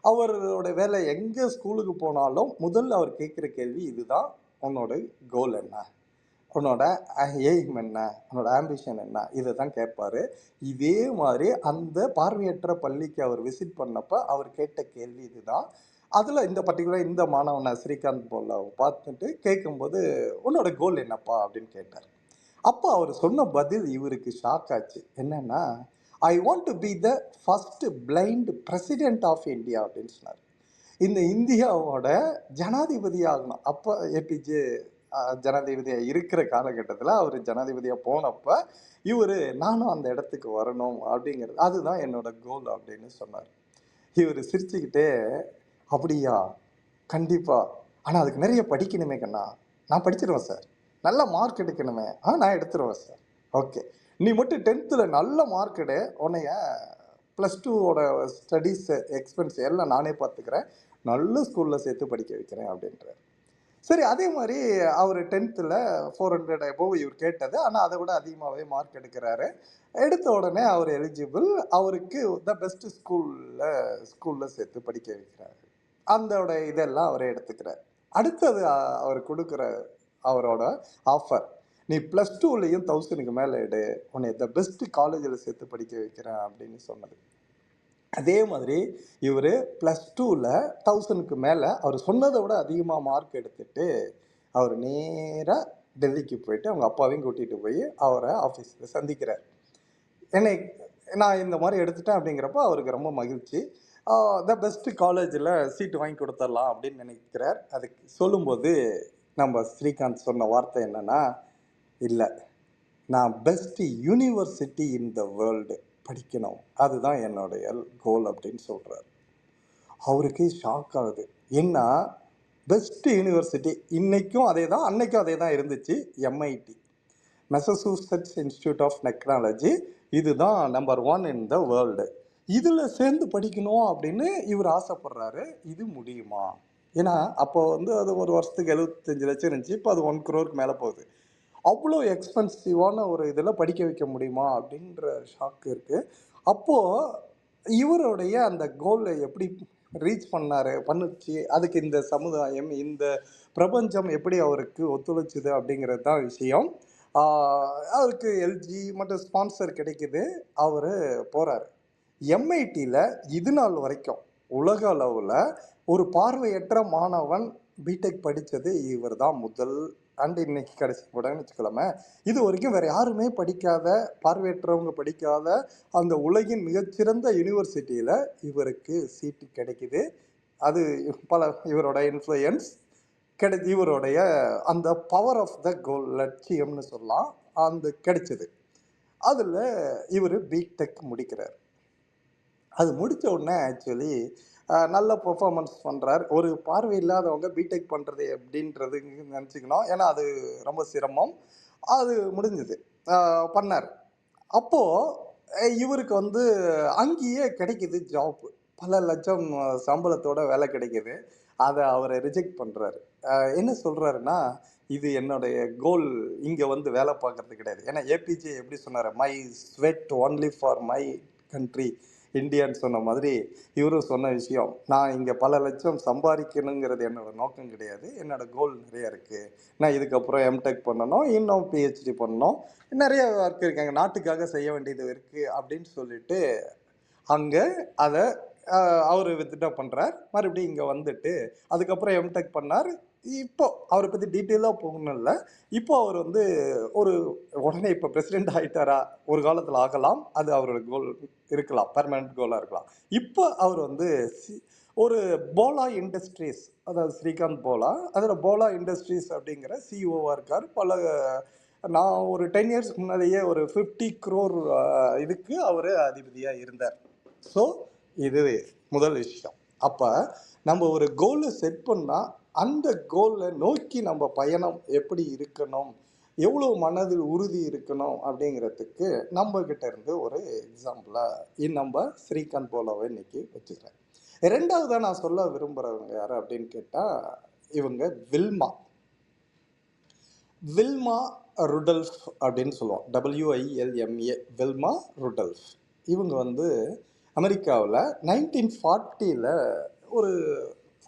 S2: அவரோட வேலை எங்கே ஸ்கூலுக்கு போனாலும் முதல்ல அவர் கேட்குற கேள்வி இதுதான்: உன்னோட கோல் என்ன, உன்னோட எய்ம் என்ன, உன்னோட ஆம்பிஷன் என்ன, இதை தான் கேட்பாரு. இதே மாதிரி அந்த பார்வையற்ற பள்ளிக்கு அவர் விசிட் பண்ணப்போ அவர் கேட்ட கேள்வி இதுதான். அதில் இந்த பர்டிகுலர் இந்த மாணவனை ஸ்ரீகாந்த் போலாவை பார்த்துட்டு கேட்கும்போது உன்னோட கோல் என்னப்பா அப்படின்னு கேட்டார். அப்போ அவர் சொன்ன பதில் இவருக்கு ஷாக் ஆச்சு. என்னன்னா, I want to be the first blind president of India அப்படின்னு சொன்னார். இந்த இந்தியாவோட ஜனாதிபதி ஆகணும். அப்போ ஏபிஜே ஜனாதிபதியாக இருக்கிற காலகட்டத்தில் அவர் ஜனாதிபதியாக போனப்போ இவர் நானும் அந்த இடத்துக்கு வரணும் அப்படிங்கிறது அதுதான் என்னோட கோல் அப்படின்னு சொன்னார். இவர் சிரிச்சுக்கிட்டே, அப்படியா, கண்டிப்பா, ஆனால் அதுக்கு நிறைய படிக்கணுமே கண்ணா. நான் படிச்சிருவேன் சார். நல்ல மார்க் எடுக்கணுமே. நான் எடுத்துருவேன் சார். ஓகே, நீ மட்டும் 10th நல்ல மார்க் எடு, உன்னைய +2 ஸ்டடீஸ் எக்ஸ்பென்ஸ் எல்லாம் நானே பார்த்துக்கிறேன், நல்ல ஸ்கூலில் சேர்த்து படிக்க வைக்கிறேன் அப்படின்றார். சரி, அதே மாதிரி அவர் 10th 400 above இவர் கேட்டது, ஆனால் அதை விட அதிகமாகவே மார்க் எடுக்கிறாரு. எடுத்த உடனே அவர் எலிஜிபிள், அவருக்கு த பெஸ்ட் ஸ்கூலில் சேர்த்து படிக்க வைக்கிறாரு. அதோட இதெல்லாம் அவரே எடுத்துக்கிறார். அடுத்தது அவர் கொடுக்குற அவரோட ஆஃபர், நீ +2லையும் 1000க்கு மேலே எடு, உன்னை த பெஸ்ட் காலேஜில் சேர்த்து படிக்க வைக்கிறேன் அப்படின்னு சொன்னது. அதே மாதிரி இவர் +2ல் 1000க்கு மேலே அவர் சொன்னதை விட அதிகமாக மார்க் எடுத்துட்டு அவர் நேராக டெல்லிக்கு போயிட்டு அவங்க அப்பாவையும் கூட்டிகிட்டு போய் அவரை ஆஃபீஸில் சந்திக்கிறார். என்னை நான் இந்த மாதிரி எடுத்துட்டேன் அப்படிங்கிறப்ப அவருக்கு ரொம்ப மகிழ்ச்சி. த பெஸ்ட் காலேஜில் சீட்டு வாங்கி கொடுத்துடலாம் அப்படின்னு நினைக்கிறார். அதுக்கு சொல்லும்போது நம்ம ஸ்ரீகாந்த் சொன்ன வார்த்தை என்னன்னா, இல்லை, நான் best university in the world படிக்கணும், அதுதான் என்னுடைய கோல் அப்படின்னு சொல்கிறார். அவருக்கு ஷாக் ஆகுது. ஏன்னா பெஸ்ட் யூனிவர்சிட்டி இன்னைக்கும் அதே தான், அன்னைக்கும் அதே தான் இருந்துச்சு. MIT, மெசசூசெட்ஸ் இன்ஸ்டியூட் ஆஃப் டெக்னாலஜி, இதுதான் நம்பர் 1 இன் த வேர்ல்டு. இதில் சேர்ந்து படிக்கணும் அப்படின்னு இவர் ஆசைப்படுறாரு. இது முடியுமா? ஏன்னா அப்போ வந்து அது ஒரு வருஷத்துக்கு 75 லட்சம் இருந்துச்சு, இப்போ அது 1 crore மேலே போகுது. அவ்வளோ எக்ஸ்பென்சிவான ஒரு இதில் படிக்க வைக்க முடியுமா அப்படின்ற ஷாக் இருக்குது. அப்போது இவருடைய அந்த கோலை எப்படி ரீச் பண்ணுச்சு, அதுக்கு இந்த சமுதாயம், இந்த பிரபஞ்சம் எப்படி அவருக்கு ஒத்துழைச்சுது அப்படிங்கிறது தான் விஷயம். அவருக்கு எல்ஜி மற்றும் ஸ்பான்சர் கிடைக்குது. அவர் போகிறாரு. MITயில் இது நாள் வரைக்கும் உலக அளவில் ஒரு பார்வையற்ற மாணவன் பிடெக் படித்தது இவர் தான் முதல். அண்ட் இன்னைக்கு கடைசி போடன்னு வச்சுக்கலாமே, இது வரைக்கும் வேறு யாருமே படிக்காத, பார்வையற்றவங்க படிக்காத அந்த உலகின் மிகச்சிறந்த யூனிவர்சிட்டியில் இவருக்கு சீட்டு கிடைக்குது. அது பல இவரோட இன்ஃப்ளூயன்ஸ் இவருடைய அந்த பவர் ஆஃப் த கோல், லட்சியம்னு சொல்லலாம், அந்த கிடைச்சிது. அதில் இவர் பிடெக் முடிக்கிறார். அது முடித்த உடனே ஆக்சுவலி நல்ல பெர்ஃபார்மன்ஸ் பண்ணுறார். ஒரு பார்வை இல்லாதவங்க பிடெக் பண்ணுறது எப்படின்றது நினச்சிக்கணும், ஏன்னா அது ரொம்ப சிரமம். அது முடிஞ்சுது, பண்ணார். அப்போது இவருக்கு வந்து அங்கேயே கிடைக்கிது ஜாப், பல லட்சம் சம்பளத்தோட வேலை கிடைக்கிது. அதை அவரை ரிஜெக்ட் பண்ணுறாரு. என்ன சொல்கிறாருன்னா, இது என்னுடைய கோல், இங்கே வந்து வேலை பார்க்கறது கிடையாது. ஏன்னா ஏபிஜே எப்படி சொன்னார், my sweat only for my country, இந்தியான்னு சொன்ன மாதிரி இவரும் சொன்ன விஷயம், நான் இங்கே பல லட்சம் சம்பாதிக்கணுங்கிறது என்னோட நோக்கம் கிடையாது, என்னோட கோல் நிறைய இருக்குது. நான் இதுக்கப்புறம் எம்டெக் பண்ணணும், இன்னும் பிஹெச்டி பண்ணணும், நிறைய ஒர்க் இருக்காங்க, நாட்டுக்காக செய்ய வேண்டியது இருக்குது அப்படின்னு சொல்லிட்டு அங்கே அதை அவர் வித்ட்ரா பண்ணுறார். மறுபடியும் இங்கே வந்துட்டு அதுக்கப்புறம் எம்டெக் பண்ணார். இப்போ அவரை பற்றி டீட்டெயிலாக போகணும் இல்லை. இப்போ அவர் வந்து ஒரு உடனே இப்போ பிரசிடென்ட் ஆகிட்டாரா? ஒரு காலத்தில் ஆகலாம், அது அவரோட கோல் இருக்கலாம், பெர்மனன்ட் கோலாக இருக்கலாம். இப்போ அவர் வந்து ஒரு போலா இண்டஸ்ட்ரீஸ், அதாவது ஸ்ரீகாந்த் போலா, அதில் போலா இண்டஸ்ட்ரீஸ் அப்படிங்கிற சிஇஓவாக இருக்கார். நான் ஒரு 10 இயர்ஸ் முன்னாடியே ஒரு 50 crore இதுக்கு அவர் அதிபதியாக இருந்தார். ஸோ இது முதல் விஷயம். அப்போ நம்ம ஒரு கோலை செட் பண்ணால் அந்த கோலை நோக்கி நம்ம பயணம் எப்படி இருக்கணும், எவ்வளோ மனதில் உறுதி இருக்கணும் அப்படிங்கிறதுக்கு நம்ம கிட்ட இருந்து ஒரு எக்ஸாம்பிளாக நம்ம ஸ்ரீகாந்த் போலாவை இன்னைக்கு வச்சுக்கிறேன். ரெண்டாவதாக நான் சொல்ல விரும்புகிறவங்க யார் அப்படின்னு கேட்டால் இவங்க வில்மா ருடல்ஃப் அப்படின்னு சொல்லுவோம். WILMA, Wilma Rudolph. இவங்க வந்து அமெரிக்காவில் 1940 ஒரு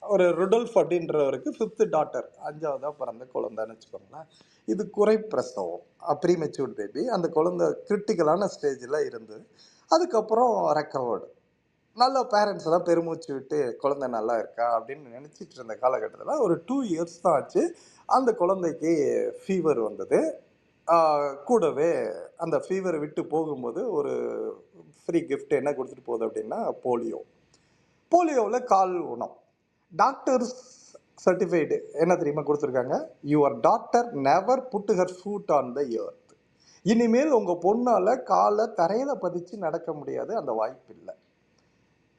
S2: ஒரு ருடல்ஃப் அப்படின்றவருக்கு 5th டாட்டர், 5ஆவதாக பிறந்த குழந்தைன்னு வச்சுக்கோங்களேன். இது குறைப்பிரசவம், ப்ரீமெச்சூர்ட் பேபி. அந்த குழந்தை கிரிட்டிக்கலான ஸ்டேஜில் இருந்து அதுக்கப்புறம் ரெக்கவர்டு. நல்ல பேரண்ட்ஸ் எல்லாம் பெருமூச்சு விட்டு குழந்தை நல்லா இருக்கா அப்படின்னு நினச்சிட்டு இருந்த காலகட்டத்தில் ஒரு 2 இயர்ஸ் தான் ஆச்சு. அந்த குழந்தைக்கு ஃபீவர் வந்தது. கூடவே அந்த ஃபீவரை விட்டு போகும்போது ஒரு ஃப்ரீ கிஃப்ட் என்ன கொடுத்துட்டு போகுது அப்படின்னா போலியோவில் கால் ஊனம். டாக்டர்ஸ் சர்டிஃபைடு என்ன தெரியுமா கொடுத்துருக்காங்க? Your daughter never put her foot on the earth. இனிமேல் உங்கள் பொண்ணால் காலை தரையில் பதிச்சு நடக்க முடியாது, அந்த வாய்ப்பு இல்லை.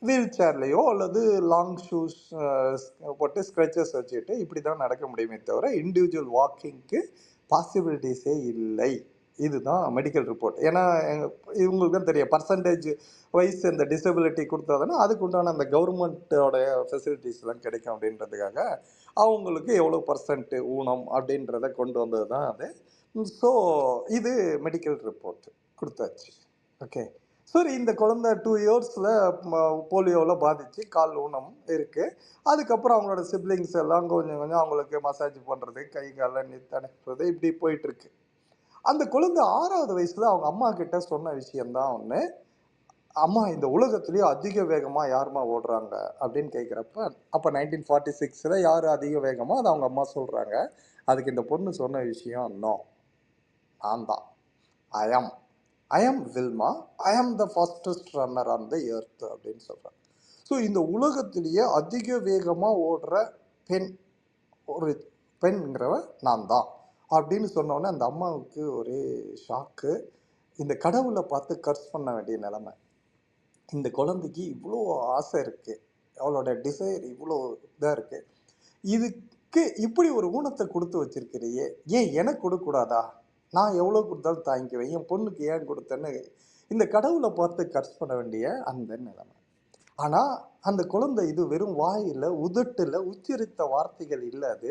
S2: வீல் சேர்லையோ அல்லது லாங் ஷூஸ் போட்டு ஸ்க்ரெச்சஸ் வச்சுட்டு இப்படி தான் நடக்க முடியுமே தவிர இண்டிவிஜுவல் வாக்கிங்க்கு பாசிபிலிட்டிஸே இல்லை. இதுதான் மெடிக்கல் ரிப்போர்ட். ஏன்னா இவங்களுக்கு தான் தெரியும் பர்சன்டேஜ் வைஸ் இந்த டிசபிலிட்டி கொடுத்தாதானே அதுக்கு உண்டான அந்த கவர்மெண்ட்டோட ஃபெசிலிட்டிஸ்லாம் கிடைக்கும் அப்படின்றதுக்காக அவங்களுக்கு எவ்வளோ பர்சன்ட் ஊனம் அப்படின்றத கொண்டு வந்தது தான் அது. ஸோ இது மெடிக்கல் ரிப்போர்ட் கொடுத்தாச்சு. ஓகே, சரி. இந்த குழந்தை 2 இயர்ஸில் போலியோவில் பாதித்து கால் ஊனம் இருக்குது. அதுக்கப்புறம் அவங்களோட சிப்ளிங்ஸ் எல்லாம் கொஞ்சம் கொஞ்சம் அவங்களுக்கு மசாஜ் பண்ணுறது, கை காலை நிறுத்துறது, இப்படி போயிட்டுருக்கு. அந்த குழந்தை 6ஆவது வயசில் அவங்க அம்மா கிட்ட சொன்ன விஷயந்தான் ஒன்று, அம்மா இந்த உலகத்துலேயே அதிக வேகமாக யாருமா ஓடுறாங்க அப்படின்னு கேட்குறப்ப, அப்போ 1946 யார் அதிக வேகமாக அதை அவங்க அம்மா சொல்கிறாங்க. அதுக்கு இந்த பொண்ணு சொன்ன விஷயம், நோ, நான் தான், ஐ am Wilma, I am the fastest runner on the earth அப்படின்னு சொல்கிறாங்க. ஸோ இந்த உலகத்திலேயே அதிக வேகமாக ஓடுற ஒரு பெண்ங்கிறவ நான் தான் அப்படின்னு சொன்னோன்னே அந்த அம்மாவுக்கு ஒரே ஷாக்கு. இந்த கடவுளை பார்த்து கர்ஸ் பண்ண வேண்டிய நிலைமை. இந்த குழந்தைக்கு இவ்வளோ ஆசை இருக்குது, அவளோட டிசைர் இவ்வளோ இதாக இருக்குது, இதுக்கு இப்படி ஒரு ஊனத்தை கொடுத்து வச்சிருக்கிறியே, ஏன் எனக்கு கொடுக்கூடாதா? நான் எவ்வளோ கொடுத்தாலும் தாங்கிக்குவேன், என் பொண்ணுக்கு ஏன் கொடுத்தேன்னு இந்த கடவுளை பார்த்து கர்ஸ் பண்ண வேண்டிய அந்த நிலைமை. ஆனால் அந்த குழந்தை இது வெறும் வாயில் உதட்டில் உச்சரித்த வார்த்தைகள் இல்லை, அது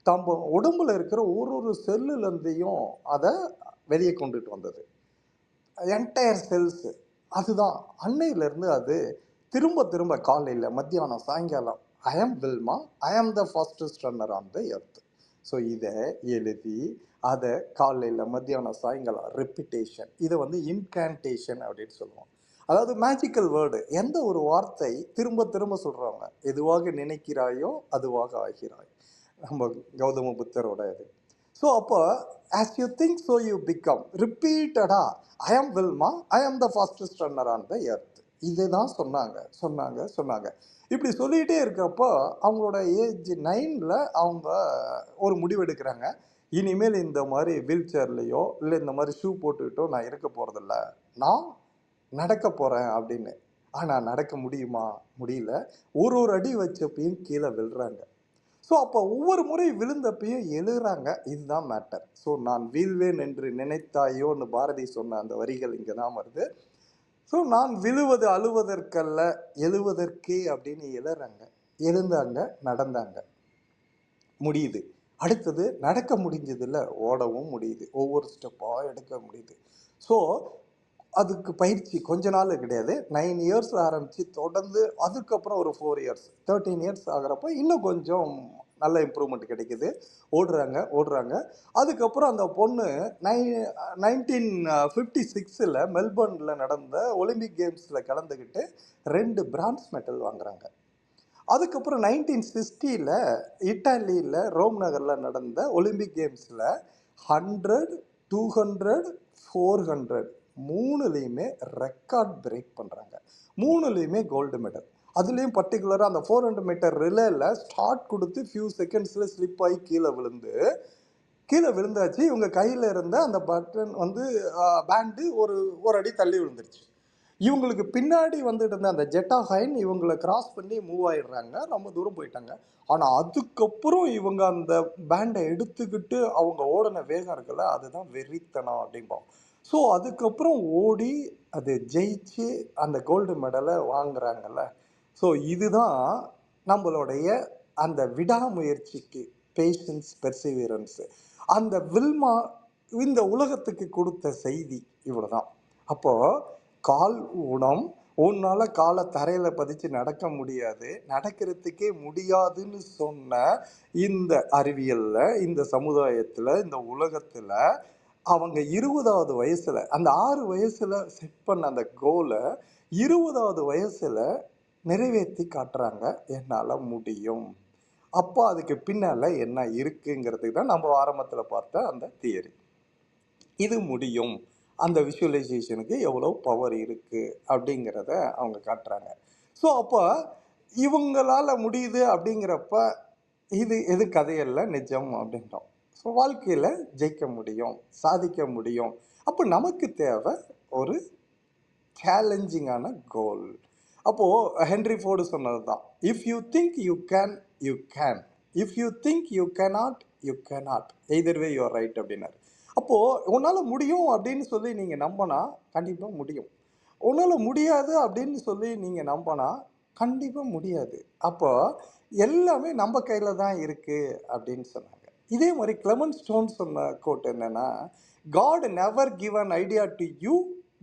S2: தம்ப உடம்புல இருக்கிற ஒரு செல்லுலேருந்தையும் அதை வெளியே கொண்டுட்டு வந்தது, என்டையர் செல்ஸு. அதுதான் அன்னையிலேருந்து அது திரும்ப திரும்ப காலையில் மத்தியானம் சாயங்காலம் ஐ am Wilma, I am the fastest runner on the earth. So இதை எழுதி அதை காலையில் மத்தியானம் சாயங்காலம் ரெப்பிட்டேஷன், இதை வந்து இன்கான்டேஷன் அப்படின்னு சொல்லுவோம். அதாவது மேஜிக்கல் வேர்டு, எந்த ஒரு வார்த்தை திரும்ப திரும்ப சொல்கிறாங்க, எதுவாக நினைக்கிறாயோ அதுவாக ஆகிறாய், நம்ம கௌதம புத்தரோட இது. ஸோ அப்போ as you think so you become, ரிப்பீட்டடா I am Wilma, I am the fastest runner on the earth, இதுதான் சொன்னாங்க. இப்படி சொல்லிகிட்டே இருக்கிறப்போ அவங்களோட ஏஜ் 9 அவங்க ஒரு முடிவு எடுக்கிறாங்க, இனிமேல் இந்த மாதிரி வீல் சேர்லையோ இல்லை இந்த மாதிரி ஷூ போட்டுக்கிட்டோ நான் இருக்க போகிறதில்ல, நான் நடக்க போகிறேன் அப்படின்னு. ஆனால் நடக்க முடியுமா? முடியல. ஒரு அடி வச்சப்பையும் கீழே விழுறாங்க. ஸோ அப்போ ஒவ்வொரு முறை விழுந்தப்பையும் எழுறாங்க. இதுதான் மேட்டர். ஸோ நான் வீழ்வேன் என்று நினைத்தாயோன்னு பாரதி சொன்ன அந்த வரிகள் இங்கே தான் வருது. ஸோ நான் விழுவது அழுவதற்கல்ல எழுவதற்கே அப்படின்னு எழுந்தாங்க, நடந்தாங்க, முடியுது. அடுத்தது நடக்க முடிஞ்சதில்ல, ஓடவும் முடியுது, ஒவ்வொரு ஸ்டெப்பாக எடுக்க முடியுது. ஸோ அதுக்கு பயிற்சி கொஞ்ச நாள் கிடையாது. 9 இயர்ஸ்ல ஆரம்பிச்சு தொடர்ந்து அதுக்கப்புறம் ஒரு 4 இயர்ஸ் 13 இயர்ஸ் ஆகுறப்ப இன்னும் கொஞ்சம் நல்ல இம்ப்ரூவ்மெண்ட் கிடைக்குது. ஓடுறாங்க. அதுக்கப்புறம் அந்த பொண்ணு நை 1956ல மெல்பர்ன்ல நடந்த ஒலிம்பிக் கேம்ஸ்ல கலந்துக்கிட்டு 2 பிரான்ஸ் மெடல் வாங்குறாங்க. அதுக்கப்புறம் 1960ல இட்டாலியில ரோம் நகர்ல நடந்த ஒலிம்பிக் கேம்ஸ்ல 100, 200, 400 3லயுமே ரெக்கார்ட் பிரேக் பண்றாங்க. 3லயுமே கோல்டு மெடல். அதுலயும் பர்டிகுலரா அந்த 400 மீட்டர் ரிலேல ஸ்டார்ட் கொடுத்து ஃபியூ செகண்ட்ஸ்ல ஸ்லிப் ஆகி கீழே விழுந்தாச்சு. இவங்க கையில இருந்த அந்த பட்டன் வந்து பேண்டு ஒரு ஒரு அடி தள்ளி விழுந்துருச்சு. இவங்களுக்கு பின்னாடி வந்துட்டு இருந்த அந்த ஜெட்டா ஹைன் இவங்களை கிராஸ் பண்ணி மூவ் ஆயிடுறாங்க. ரொம்ப தூரம் போயிட்டாங்க. ஆனா அதுக்கப்புறம் இவங்க அந்த பேண்டை எடுத்துக்கிட்டு அவங்க ஓடின வேகம் இருக்குல்ல, அதுதான் வெறித்தனம் அப்படிம்போம். ஸோ அதுக்கப்புறம் ஓடி அது ஜெயிச்சு அந்த கோல்டு மெடலை வாங்குறாங்கல்ல. ஸோ இதுதான் நம்மளுடைய அந்த விடாமுயற்சிக்கு பேஷன்ஸ், பெர்சிவியரன்ஸ். அந்த வில்மா இந்த உலகத்துக்கு கொடுத்த செய்தி இவ்வளவுதான். அப்போ கால் ஊனம், உன்னால காலை தரையில பதிச்சு நடக்க முடியாது, நடக்கிறதுக்கே முடியாதுன்னு சொன்ன இந்த அறிவியல்ல, இந்த சமுதாயத்துல, இந்த உலகத்துல அவங்க 20வது வயசுல அந்த 6 வயசுல செட் பண்ண அந்த கோலை 20வது வயசுல நிறைவேற்றி காட்டுறாங்க. என்னால முடியும். அப்போ அதுக்கு பின்னால என்ன இருக்குங்கிறதுக்கு தான் நம்ம ஆரம்பத்துல பார்த்த அந்த தியரி. இது முடியும். அந்த விஷுவலைசேஷனுக்கு எவ்வளோ பவர் இருக்கு அப்படிங்கிறத அவங்க காட்டுறாங்க. ஸோ அப்போ இவங்களால முடியுது அப்படிங்கிறப்ப இது எது கதையல்ல, நிஜம் அப்படின்றோம். ஸோ வாழ்க்கையில ஜெயிக்க முடியும், சாதிக்க முடியும். அப்போ நமக்கு தேவை ஒரு சேலஞ்சிங்கான கோல். அப்போ ஹென்ரி ஃபோர்டு சொன்னது தான், if you think you can, you can. If you think you cannot, you cannot. Either way you are right அப்படின்னாரு. அப்போ உன்னால முடியும் அப்படின்னு சொல்லி நீங்க நம்பினா கண்டிப்பா முடியும். உன்னால முடியாது அப்படின்னு சொல்லி நீங்க நம்பினா கண்டிப்பா முடியாது. அப்போ எல்லாமே நம்ம கையில தான் இருக்கு அப்படின்னு சொன்னாங்க. இதே மாதிரி கிளெமன் ஸ்டோன் சொன்ன கோட் என்னன்னா, God never give an idea to you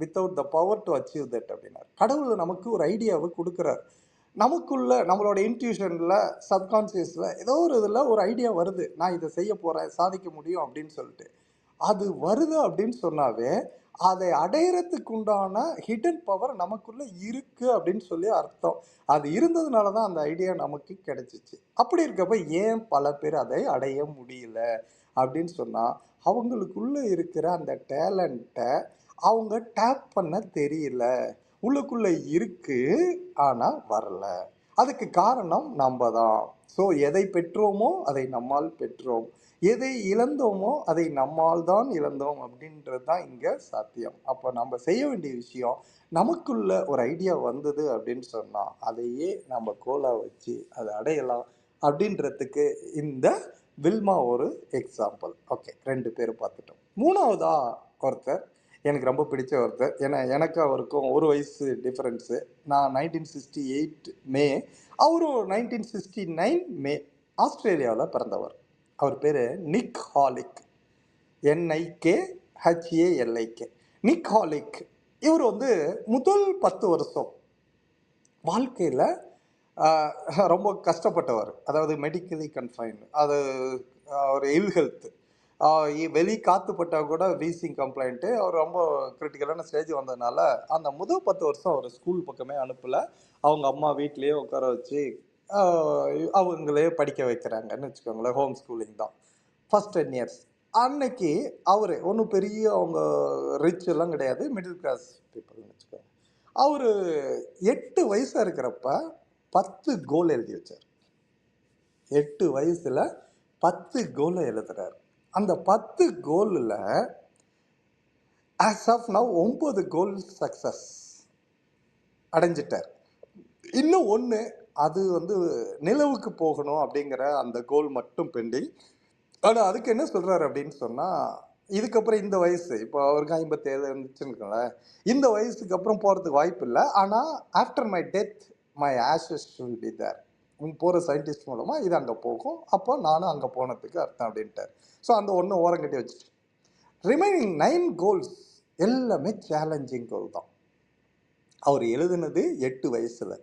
S2: without the power to achieve that அப்படின்னாரு. கடவுள் நமக்கு ஒரு ஐடியாவை கொடுக்குறாரு. நமக்குள்ள நம்மளோட இன்ட்யூஷன்ல, சப்கான்சியஸ்ல ஏதோ ஒரு இதில் ஒரு ஐடியா வருது, நான் இதை செய்ய போறேன், சாதிக்க முடியும் அப்படின்னு சொல்லிட்டு. அது வருது அப்படின்னு சொன்னாவே அதை அடையறதுக்கு உண்டான ஹிடன் பவர் நமக்குள்ள இருக்கு அப்படின்னு சொல்லி அர்த்தம். அது இருந்ததுனால தான் அந்த ஐடியா நமக்கு கிடைச்சிச்சு. அப்படி இருக்கப்ப ஏன் பல பேர் அதை அடைய முடியல அப்படின்னு சொன்னா, அவங்களுக்குள்ள இருக்கிற அந்த டேலண்ட்டை அவங்க டேப் பண்ண தெரியல. உள்ளுக்குள்ள இருக்கு, ஆனா வரல. அதுக்கு காரணம் நம்ம தான். ஸோ எதை பெற்றோமோ அதை நம்மால் பெற்றோம், எதை இழந்தோமோ அதை நம்மால் தான் இழந்தோம் அப்படின்றது தான் இங்கே சாத்தியம். அப்போ நம்ம செய்ய வேண்டிய விஷயம், நமக்குள்ள ஒரு ஐடியா வந்தது அப்படின்னு சொன்னால் அதையே நம்ம கோலாக வச்சு அதை அடையலாம் அப்படின்றதுக்கு இந்த வில்மா ஒரு எக்ஸாம்பிள். ஓகே, 2 பேர் பார்த்துட்டோம். 3வதா ஒருத்தர் எனக்கு ரொம்ப பிடிச்ச ஒருத்தர். ஏன்னா எனக்கு அவருக்கும் ஒரு வயசு டிஃப்ரென்ஸு. நான் 1968 மே, அவரும் 1969 மே. ஆஸ்திரேலியாவில் பிறந்தவர். அவர் பேர் நிக் ஹாலிக். NIKHALIK. நிக் ஹாலிக். இவர் வந்து முதல் 10 வருஷம் வாழ்க்கையில் ரொம்ப கஷ்டப்பட்டவர். அதாவது மெடிக்கலி கன்ஃபைன்டு. அது ஒரு இல் ஹெல்த். வெளி காற்று பட்டால் கூட வீசிங் கம்ப்ளைண்ட்டு. அவர் ரொம்ப கிரிட்டிக்கலான ஸ்டேஜ் வந்ததுனால அந்த முதல் 10 வருஷம் அவர் ஸ்கூல் பக்கமே அனுப்பலை. அவங்க அம்மா வீட்லேயே உட்கார வச்சு அவங்களே படிக்க வைக்கிறாங்கன்னு வச்சுக்கோங்களேன். ஹோம் ஸ்கூலிங் தான் ஃபர்ஸ்ட் 10 இயர்ஸ். அன்னைக்கு அவர் ஒன்றும் பெரிய அவங்க ரிச் எல்லாம் கிடையாது, மிடில் கிளாஸ் பீப்புள்னு வச்சுக்கோங்க. அவர் 8 வயசாக இருக்கிறப்ப 10 கோல் எழுதி வச்சார். 8 வயசுல 10 கோலை எழுதுறாரு. அந்த 10 கோலில் as of now 9 goal success அடைஞ்சிட்டார். இன்னும் ஒன்று, அது வந்து நிலவுக்கு போகணும் அப்படிங்கிற அந்த கோல் மட்டும் பெண்டிங். ஆனால் அதுக்கு என்ன சொல்கிறாரு அப்படின்னு சொன்னால், இதுக்கப்புறம் இந்த வயசு, இப்போ அவருக்கு 57 இருந்துச்சுன்னு, இந்த வயசுக்கு அப்புறம் போகிறதுக்கு வாய்ப்பு இல்லை. ஆனால் after my death my ashes will be there. போகிற சயின்டிஸ்ட் மூலமாக இது அங்கே போகும், அப்போ நானும் அங்கே போனதுக்கு அர்த்தம் அப்படின்ட்டார். ஸோ அந்த ஒன்று ஓரங்கட்டி வச்சுட்டு ரிமைனிங் 9 கோல்ஸ் எல்லாமே சேலஞ்சிங் கோல் தான். அவர் எழுதினது 8 வயசுல.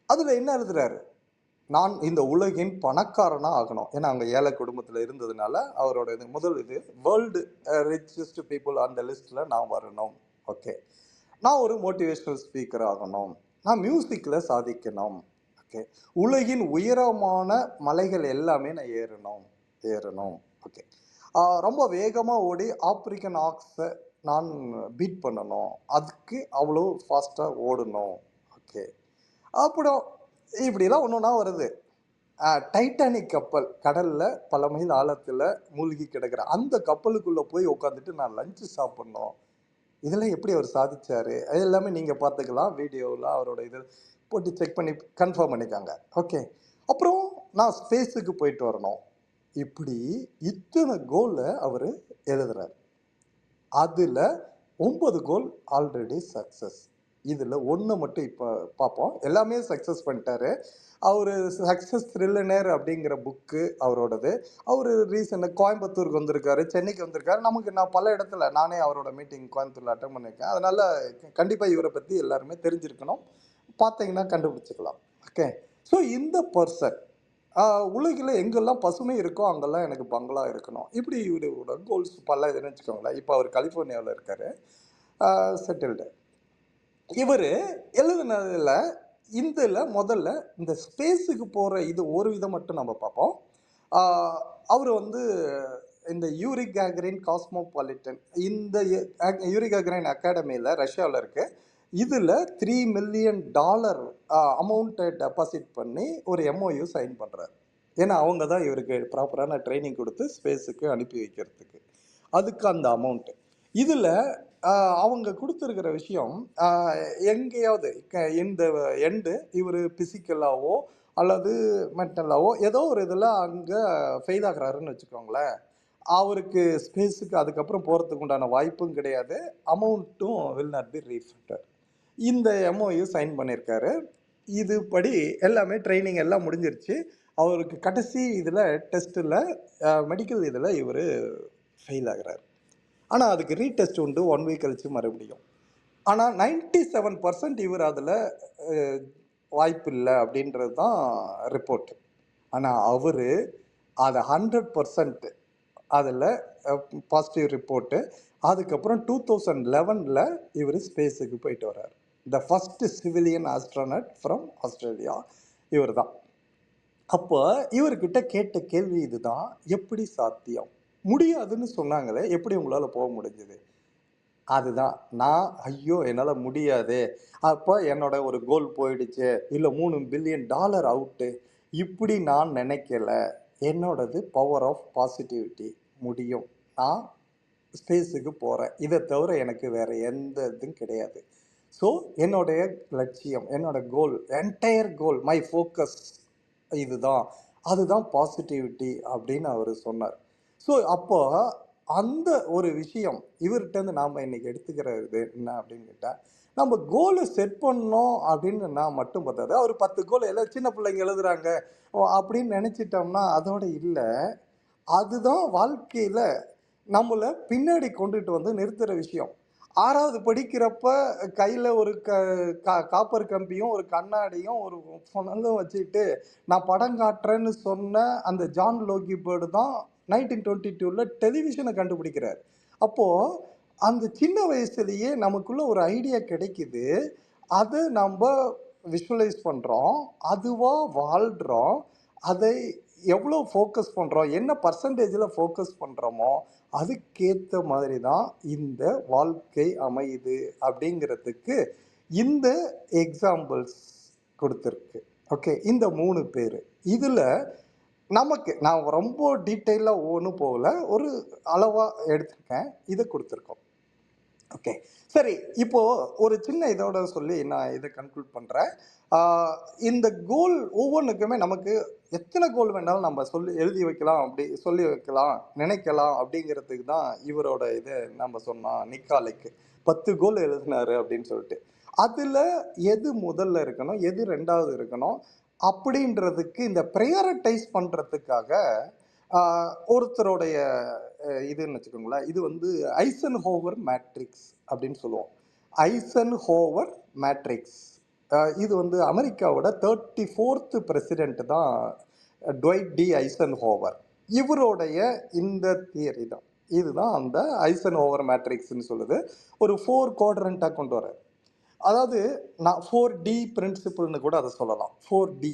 S2: அதுல என்ன எழுதுறாரு? நான் இந்த உலகின் பணக்காரனா ஆகணும். ஏன்னா, அவங்க ஏழை குடும்பத்துல இருந்ததுனால, அவரோட இது முதல் இது வேர்ல்டு ரிச்சஸ்ட் பீப்பிள் அந்த லிஸ்ட்ல நான் வரணும். ஓகே. நான் ஒரு மோட்டிவேஷனல் ஸ்பீக்கர் ஆகணும். நான் மியூசிக்ல சாதிக்கணும். ஓகே. உலகின் உயரமான மலைகள் எல்லாமே நான் ஏறணும். ஏறணும். ஓகே. ரொம்ப வேகமா ஓடி ஆப்பிரிக்கன் ஆக்ஸ நான் பீட் பண்ணணும். அதுக்கு அவ்வளோ ஃபாஸ்ட்டா ஓடணும். ஓகே. அப்புறம் இப்படிலாம் ஒண்ணொண்ணா வருது. டைட்டானிக் கப்பல் கடல்ல பல மைல் ஆழத்துல மூழ்கி கிடக்குற அந்த கப்பலுக்குள்ள போய் உட்காந்துட்டு நான் லஞ்ச் சாப்பிடணும். இதெல்லாம் எப்படி அவர் சாதிச்சாரு? அது எல்லாமே நீங்க பார்த்துக்கலாம். வீடியோல அவரோட இது போட்டு செக் பண்ணி கன்ஃபார்ம் பண்ணிக்கோங்க. ஓகே. அப்புறம் நான் ஸ்பேஸுக்கு போயிட்டு வரணும். இப்படி இத்தனை கோல அவரு எழுதுறாரு. அதுல 9 கோல் ஆல்ரெடி சக்சஸ். இதுல 1 மட்டும் இப்ப பார்ப்போம். எல்லாமே சக்சஸ் பண்ணிட்டாரு. அவரு சக்சஸ் த்ரில்லனர் அப்படிங்கிற புக்கு அவரோடது. அவரு ரீசெண்டா கோயம்புத்தூருக்கு வந்திருக்காரு, சென்னைக்கு வந்திருக்காரு. நான் பல இடத்துல நானே அவரோட மீட்டிங் கோயம்புத்தூர்ல அட்டெண்ட் பண்ணியிருக்கேன். அதனால கண்டிப்பா இவரை பத்தி எல்லாருமே தெரிஞ்சிருக்கணும். பார்த்தீங்கன்னா கண்டுபிடிச்சுக்கலாம். ஓகே. ஸோ இந்த பர்சன் உலகில எங்கெல்லாம் பசுமை இருக்கோ அங்கெல்லாம் எனக்கு பங்களா இருக்கணும். இப்படி இவரோட கோல்ஸ் பல இதுன்னு வச்சுக்கோங்களேன். இப்போ அவர் கலிஃபோர்னியாவில் இருக்காரு. செட்டில்டு. இவரு எழுதுனதுல இதில் முதல்ல இந்த ஸ்பேஸுக்கு போகிற இது ஒரு விதம் மட்டும் நம்ம பார்ப்போம். அவர் வந்து இந்த யூரி கேகரின் காஸ்மோபாலிட்டன் இந்த யூரி கேகரின் அகாடமியில் ரஷ்யாவில் இருக்கு. இதில் $3 மில்லியன் அமௌண்ட்டை டெபாசிட் பண்ணி ஒரு எம்ஓயு சைன் பண்ணுறாரு. ஏன்னா அவங்க தான் இவருக்கு ப்ராப்பரான ட்ரைனிங் கொடுத்து ஸ்பேஸுக்கு அனுப்பி வைக்கிறதுக்கு. அதுக்கு அந்த அமௌண்ட்டு. இதில் அவங்க கொடுத்துருக்கிற விஷயம் எங்கேயாவது இந்த எண்டு இவர் பிசிக்கலாவோ அல்லது மென்டலாவோ ஏதோ ஒரு இதில் அங்கே ஃபெயில் ஆகுறாருன்னு வச்சுக்கோங்களேன். அவருக்கு ஸ்பேஸுக்கு அதுக்கப்புறம் போகிறதுக்கு உண்டான வாய்ப்பும் கிடையாது. அமௌண்ட்டும் வில் நாட் பி ரீஃபண்டட். இந்த எம்ஓயு சைன் பண்ணியிருக்காரு. இதுபடி எல்லாமே ட்ரைனிங் எல்லாம் முடிஞ்சிருச்சு. அவருக்கு கடைசி இதில் டெஸ்ட்டில் மெடிக்கல் இதில் இவர் ஃபெயில் ஆகுறாரு. ஆனால் அதுக்கு ரீடெஸ்ட் உண்டு 1 வீக் கழிச்சு மறுபடியும். ஆனால் 97% இவர் அதில் வாய்ப்பு இல்லை அப்படின்றது தான் ரிப்போர்ட். ஆனால் அவர் அதை 100% அதில் பாசிட்டிவ் ரிப்போர்ட்டு. அதுக்கப்புறம் 2011 இவர் ஸ்பேஸுக்கு போயிட்டு வர்றார். The first civilian astronaut from Australia இவர் தான். அப்போ இவர்கிட்ட கேட்ட கேள்வி இதுதான், எப்படி சாத்தியம்? முடியாதுன்னு சொன்னாங்களே, எப்படி உங்களால் போக முடிஞ்சது? அதுதான் நான் ஐயோ என்னால் முடியாது, அப்போ என்னோட ஒரு கோல் போயிடுச்சு, இல்லை $3 பில்லியன் அவுட்டு, இப்படி நான் நினைக்கல. என்னோடது பவர் ஆஃப் பாசிட்டிவிட்டி. முடியும், நான் ஸ்பேஸுக்கு போகிறேன், இதை தவிர எனக்கு வேறு எந்த இதுவும் கிடையாது. ஸோ என்னுடைய லட்சியம், என்னோட கோல், என்டையர் கோல், மை ஃபோக்கஸ் இதுதான், அதுதான் பாசிட்டிவிட்டி அப்படின்னு அவர் சொன்னார். ஸோ அப்போ அந்த ஒரு விஷயம் இவர்கிட்டருந்து நாம் இன்னைக்கு எடுத்துக்கிறது என்ன அப்படின்னு கேட்டால், நம்ம கோலை செட் பண்ணோம் அப்படின்னு நான் மட்டும் பார்த்தாது. அவர் 10 கோல் எல்லாம் சின்ன பிள்ளைங்க எழுதுறாங்க அப்படின்னு நினச்சிட்டோம்னா அதோட இல்லை. அதுதான் வாழ்க்கையில் நம்மளை பின்னாடி கொண்டுட்டு வந்து நிறுத்துகிற விஷயம். 6வது படிக்கிறப்ப கையில் ஒரு காப்பர் கம்பியும் ஒரு கண்ணாடியும் ஒரு ஃபோனும் வச்சுக்கிட்டு நான் படம் காட்டுறேன்னு சொன்ன அந்த ஜான் லோகி பேர்டு தான் 1922 டெலிவிஷனை கண்டுபிடிக்கிறார். அப்போது அந்த சின்ன வயசுலேயே நமக்குள்ள ஒரு ஐடியா கிடைக்குது. அதை நம்ம விஷுவலைஸ் பண்ணுறோம், அதுவாக வாழ்கிறோம். அதை எவ்வளோ ஃபோக்கஸ் பண்ணுறோம், என்ன பர்சன்டேஜில் ஃபோக்கஸ் பண்ணுறோமோ அதுக்கேற்ற மாதிரி தான் இந்த வாழ்க்கை அமையுது அப்படிங்கிறதுக்கு இந்த எக்ஸாம்பிள்ஸ் கொடுத்துருக்கு. ஓகே. இந்த 3 பேர் இதில் நமக்கு நான் ரொம்ப டீட்டெயிலாக ஒன்றும் போகல, ஒரு அளவாக எடுத்திருக்கேன், இதை கொடுத்துருக்கோம். ஓகே. சரி, இப்போது ஒரு சின்ன இதோட சொல்லி நான் இதை கன்க்ளூட் பண்ணுறேன். இந்த கோல் ஒவ்வொன்றுக்குமே நமக்கு எத்தனை கோல் வேணாலும் நம்ம எழுதி வைக்கலாம், அப்படி சொல்லி வைக்கலாம், நினைக்கலாம் அப்படிங்கிறதுக்கு தான் இவரோட இதை நம்ம சொன்னோம். நிக்காலைக்கு 10 கோல் எழுதினாரு அப்படின்னு சொல்லிட்டு, அதில் எது முதல்ல இருக்கணும், எது 2வது இருக்கணும் அப்படின்றதுக்கு இந்த ப்ரையாரிட்டைஸ் பண்ணுறதுக்காக ஒருத்தருடைய இதுன்னு வச்சுக்கோங்களேன், இது வந்து ஐசன்ஹோவர் மேட்ரிக்ஸ் அப்படின்னு சொல்லுவோம். Eisenhower matrix. இது வந்து அமெரிக்காவோட 34th பிரசிடென்ட் தான் ட்வைட் டி ஐசன்ஹோவர். இவருடைய இந்த தியரி தான், இதுதான் அந்த ஐசன்ஹோவர் மேட்ரிக்ஸ்னு சொல்லுது. ஒரு 4 குவாட்ரண்ட்டாக கொண்டு வர, அதாவது நான் 4D பிரின்சிபிள்னு கூட அதை சொல்லலாம். 4D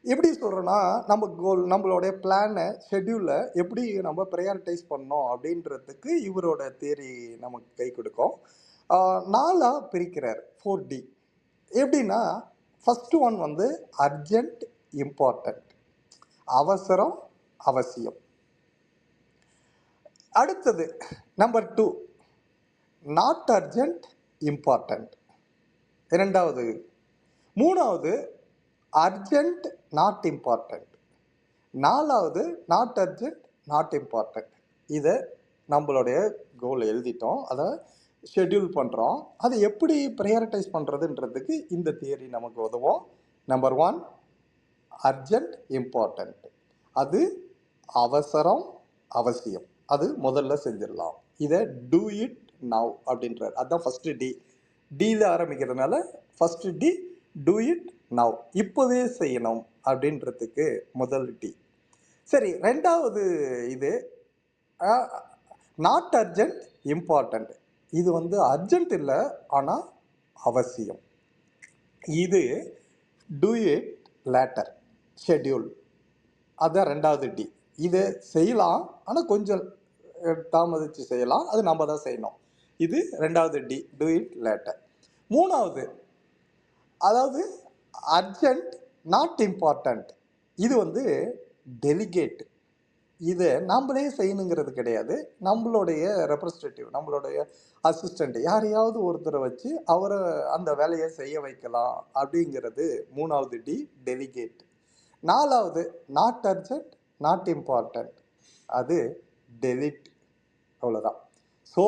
S2: எப்படி சொல்கிறேன்னா, நம்ம கோல் நம்மளுடைய பிளானை ஷெட்யூலை எப்படி நம்ம ப்ரையாரிட்டைஸ் பண்ணோம் அப்படின்றதுக்கு இவரோட தியரி நமக்கு கை கொடுக்கும். 4ஆக பிரிக்கிறார் 4D. எப்படின்னா, ஃபஸ்ட்டு ஒன் வந்து அர்ஜென்ட் இம்பார்ட்டண்ட், அவசரம் அவசியம். அடுத்தது நம்பர் 2 நாட் அர்ஜென்ட் இம்பார்ட்டண்ட். இரண்டாவது. மூணாவது அர்ஜென்ட் நாட் இம்பார்ட்டண்ட். நாலாவது நாட் அர்ஜென்ட் நாட் இம்பார்ட்டண்ட். இதை நம்மளுடைய கோல் எழுதிட்டோம், அதை ஷெட்யூல் பண்ணுறோம். அதை எப்படி ப்ரையாரிட்டைஸ் பண்ணுறதுன்றதுக்கு இந்த தியரி நமக்கு உதவும். நம்பர் 1 அர்ஜென்ட் இம்பார்ட்டண்ட், அது அவசரம் அவசியம், அது முதல்ல செஞ்சிடலாம். இதை டூ இட் நவ் அப்படின்றார். அதுதான் ஃபஸ்ட்டு டி. டியில் ஆரம்பிக்கிறதுனால first D do it now, இப்போவே செய்யணும் அப்படின்றதுக்கு முதல் டி. சரி, ரெண்டாவது இது நாட் அர்ஜென்ட் இம்பார்ட்டண்ட். இது வந்து அர்ஜென்ட் இல்லை, ஆனால் அவசியம். இது டூ இட் லேட்டர், ஷெட்யூல், அதுதான் ரெண்டாவது டி. இதை செய்யலாம், ஆனால் கொஞ்சம் தாமதித்து செய்யலாம், அது நம்ம தான் செய்யணும். இது ரெண்டாவது டி, டூ இட் லேட்டர். மூணாவது, அதாவது அர்ஜென்ட் நாட் இம்பார்ட்டண்ட், இது வந்து டெலிகேட். இதை நம்மளே செய்யணுங்கிறது கிடையாது, நம்மளுடைய ரெப்ரஸன்டேட்டிவ், நம்மளுடைய அசிஸ்டண்ட் யாரையாவது ஒருத்தரை வச்சு அவரை அந்த வேலையை செய்ய வைக்கலாம் அப்படிங்கிறது மூணாவது டி, டெலிகேட். நாலாவது நாட் அர்ஜென்ட் நாட் இம்பார்ட்டண்ட், அது டெலிட். அவ்வளோதான். ஸோ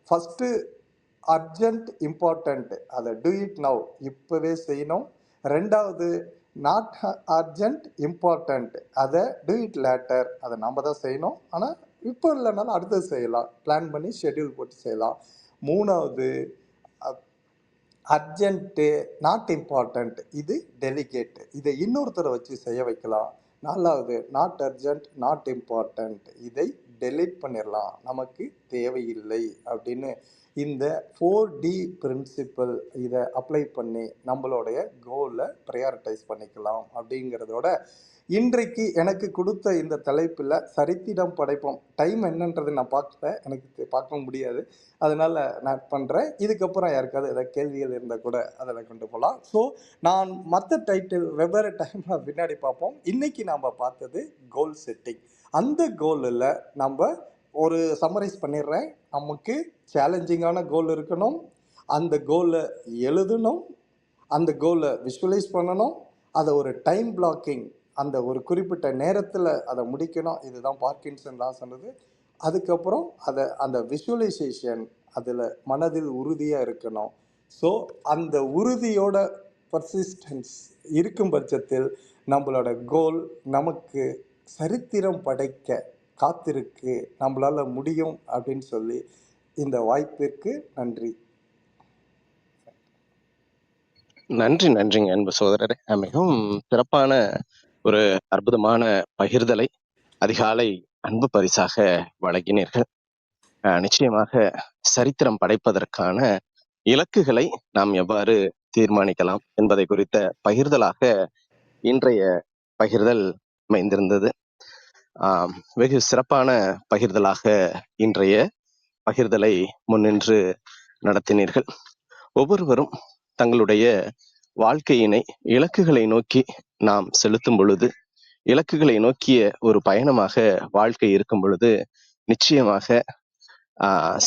S2: ஃபஸ்ட்டு அர்ஜென்ட் இம்பார்ட்டண்ட், அதை டூ இட் நவ், இப்போவே செய்யணும். ரெண்டாவது நாட் அர்ஜென்ட் இம்பார்ட்டண்ட், அதை டூ இட் லேட்டர், அதை நம்ம தான் செய்யணும், ஆனால் இப்போ இல்லைனாலும் அடுத்தது செய்யலாம், பிளான் பண்ணி ஷெட்யூல் போட்டு செய்யலாம். மூணாவது அர்ஜென்ட்டு நாட் இம்பார்ட்டண்ட், இது டெலிகேட், இதை இன்னொருத்தரை வச்சு செய்ய வைக்கலாம். நாலாவது நாட் அர்ஜென்ட் நாட் இம்பார்ட்டண்ட், இதை டெலீட் பண்ணிடலாம், நமக்கு தேவையில்லை அப்படின்னு இந்த 4D பிரின்சிபல் இதை அப்ளை பண்ணி நம்மளுடைய கோலை ப்ரையாரிட்டைஸ் பண்ணிக்கலாம் அப்படிங்கிறதோட இன்றைக்கு எனக்கு கொடுத்த இந்த தலைப்பில் சரித்திரம் படைப்போம். டைம் என்னன்றது நான் பார்க்குறேன், எனக்கு பார்க்க முடியாது, அதனால் நான் பண்ணுறேன். இதுக்கப்புறம் யாருக்காவது ஏதாவது கேள்விகள் இருந்தால் கூட அதில் கொண்டு போகலாம். ஸோ நான் மற்ற டைட்டில் வெவ்வேறு டைமில் பின்னாடி பார்ப்போம். இன்றைக்கி நாம் பார்த்தது கோல் செட்டிங். அந்த கோலில் நம்ம ஒரு சம்மரைஸ் பண்ணிடுறேன். நமக்கு சேலஞ்சிங்கான கோல் இருக்கணும், அந்த கோலை எழுதணும், அந்த கோலை விஷுவலைஸ் பண்ணணும், அதை ஒரு டைம் பிளாக்கிங், அந்த ஒரு குறிப்பிட்ட நேரத்தில் அதை முடிக்கணும். இதுதான் பார்க்கின்சன் லா சொன்னது. அதுக்கப்புறம் அந்த விஷுவலைசேஷன், அதில் மனதில் உறுதியாக இருக்கணும். ஸோ அந்த உறுதியோட பர்சிஸ்டன்ஸ் இருக்கும் பட்சத்தில் நம்மளோட கோல் நமக்கு சரித்திரம் படைக்க காத்திருக்கு, நம்மளால் முடியும் அப்படின்னு சொல்லி இந்த வாய்ப்பிற்கு நன்றி.
S1: நன்றிங்க அன்பு சகோதரரே. மிகவும் சிறப்பான ஒரு அற்புதமான பகிர்தலை அதிகாலை அன்பு பரிசாக வழங்கினீர்கள். நிச்சயமாக சரித்திரம் படைப்பதற்கான இலக்குகளை நாம் எவ்வாறு தீர்மானிக்கலாம் என்பதை குறித்த பகிர்தலாக இன்றைய பகிர்தல் அமைந்திருந்தது. வெகு சிறப்பான பகிர்தலாக இன்றைய பகிர்தலை முன்னின்று நடத்தினீர்கள். ஒவ்வொருவரும் தங்களுடைய வாழ்க்கையினை இலக்குகளை நோக்கி நாம் செலுத்தும் பொழுது, இலக்குகளை நோக்கிய ஒரு பயணமாக வாழ்க்கை இருக்கும் பொழுது நிச்சயமாக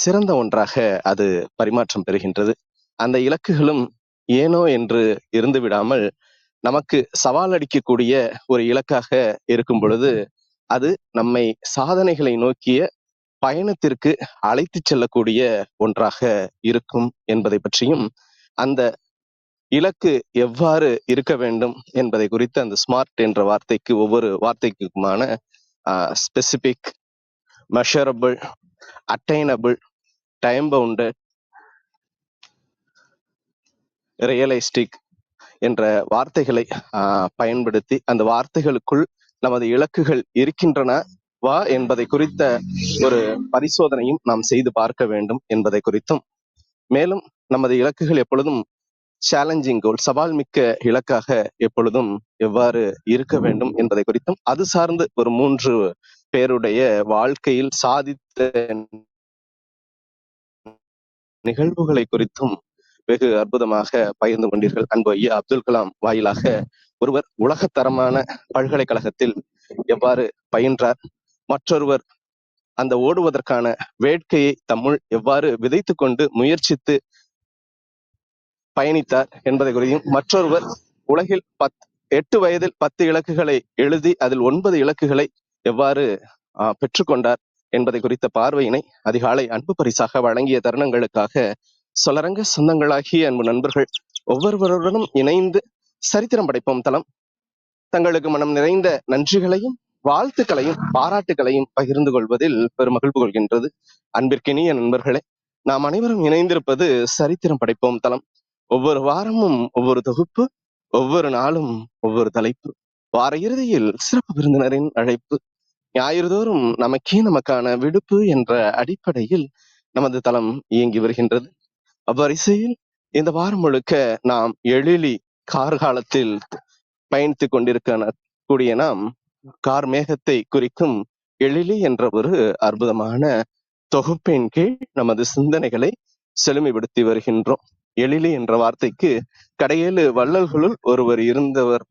S1: சிறந்த ஒன்றாக அது பரிமாற்றம் பெறுகின்றது. அந்த இலக்குகளும் ஏனோ என்று இருந்து விடாமல் நமக்கு சவால் அடிக்கக்கூடிய ஒரு இலக்காக இருக்கும் பொழுது அது நம்மை சாதனைகளை நோக்கிய பயணத்திற்கு அழைத்து செல்லக்கூடிய ஒன்றாக இருக்கும் என்பதை பற்றியும், அந்த இலக்கு எவ்வாறு இருக்க வேண்டும் என்பதை குறித்து அந்த ஸ்மார்ட் என்ற வார்த்தைக்கு ஒவ்வொரு வார்த்தைக்குமான
S3: specific, measurable, attainable, time bounded, realistic என்ற வார்த்தைகளை பயன்படுத்தி அந்த வார்த்தைகளுக்குள் நமது இலக்குகள் இருக்கின்றனவா என்பதை குறித்த ஒரு பரிசோதனையும் நாம் செய்து பார்க்க வேண்டும் என்பதை குறித்தும், மேலும் நமது இலக்குகள் எப்பொழுதும் சேலஞ்சிங் கோல், சவால் மிக்க இலக்காக எப்பொழுதும் எவ்வாறு இருக்க வேண்டும் என்பதை குறித்தும், அது சார்ந்து ஒரு 3 பேருடைய வாழ்க்கையில் சாதித்த நிகழ்வுகளை குறித்தும் வெகு அற்புதமாக பகிர்ந்து கொண்டீர்கள். அன்பு ஐயா அப்துல் கலாம் வாயிலாக ஒருவர் உலகத்தரமான பல்கலைக்கழகத்தில் எவ்வாறு பயின்றார், மற்றொருவர் அந்த ஓடுவதற்கான வேட்கையை தம்முள் எவ்வாறு விதைத்து கொண்டு முயற்சித்து பயணித்தார் என்பதை குறித்தும், மற்றொருவர் உலகில் 8 வயதில் 10 இலக்குகளை எழுதி அதில் 9 இலக்குகளை எவ்வாறு பெற்றுக்கொண்டார் என்பதை குறித்த பார்வையினை அதிகாலை அன்பு பரிசாக வழங்கிய தருணங்களுக்காக சொலரங்க சொந்தங்களாகிய அன்பு நண்பர்கள் ஒவ்வொருவருடனும் இணைந்து சரித்திரம் படைப்போம் தளம் தங்களுக்கு மனம் நிறைந்த நன்றிகளையும் வாழ்த்துக்களையும் பாராட்டுகளையும் பகிர்ந்து கொள்வதில் பெருமகிழ்வு கொள்கின்றது. அன்பிற்கினிய நண்பர்களே, நாம் அனைவரும் இணைந்திருப்பது சரித்திரம் படைப்போம் தளம். ஒவ்வொரு வாரமும் ஒவ்வொரு தொகுப்பு, ஒவ்வொரு நாளும் ஒவ்வொரு தலைப்பு, வார இறுதியில் சிறப்பு விருந்தினரின் அழைப்பு, ஞாயிறுதோறும் நமக்கான விடுப்பு என்ற அடிப்படையில் நமது தளம் இயங்கி வருகின்றது. அவ்வரிசையில் இந்த வாரம் முழுக்க நாம் எழிலி கார்காலத்தில் பயணித்துக் கொண்டிருக்க நாம் கார் மேகத்தை குறிக்கும் எழிலி என்ற ஒரு அற்புதமான தொகுப்பின் கீழ் நமது சிந்தனைகளை செழுமைப்படுத்தி வருகின்றோம். எழிலி என்ற வார்த்தைக்கு கடையேழு வள்ளல்களுள் ஒருவர் இருந்தவர்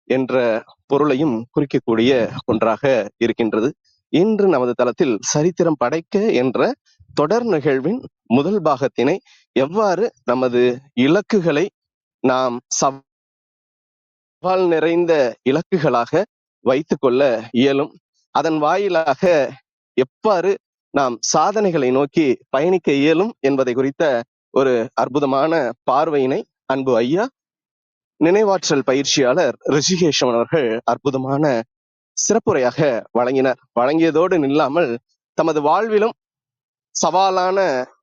S3: என்ற பொருளையும் குறிக்கக்கூடிய ஒன்றாக இருக்கின்றது. இன்று நமது தளத்தில் சரித்திரம் படைக்க என்ற தொடர் நிகழ்வின் முதல் பாகத்தினை எவ்வாறு நமது இலக்குகளை நாம் சவால் நிறைந்த இலக்குகளாக வைத்துக் கொள்ள இயலும், அதன் வாயிலாக எவ்வாறு நாம் சாதனைகளை நோக்கி பயணிக்க இயலும் என்பதை குறித்த ஒரு அற்புதமான பார்வையினை அன்பு ஐயா நினைவாற்றல் பயிற்சியாளர் ரிஷிகேஷன் அவர்கள் அற்புதமான சிறப்புரையாக வழங்கியதோடு நில்லாமல் தமது வாழ்விலும் சவாலான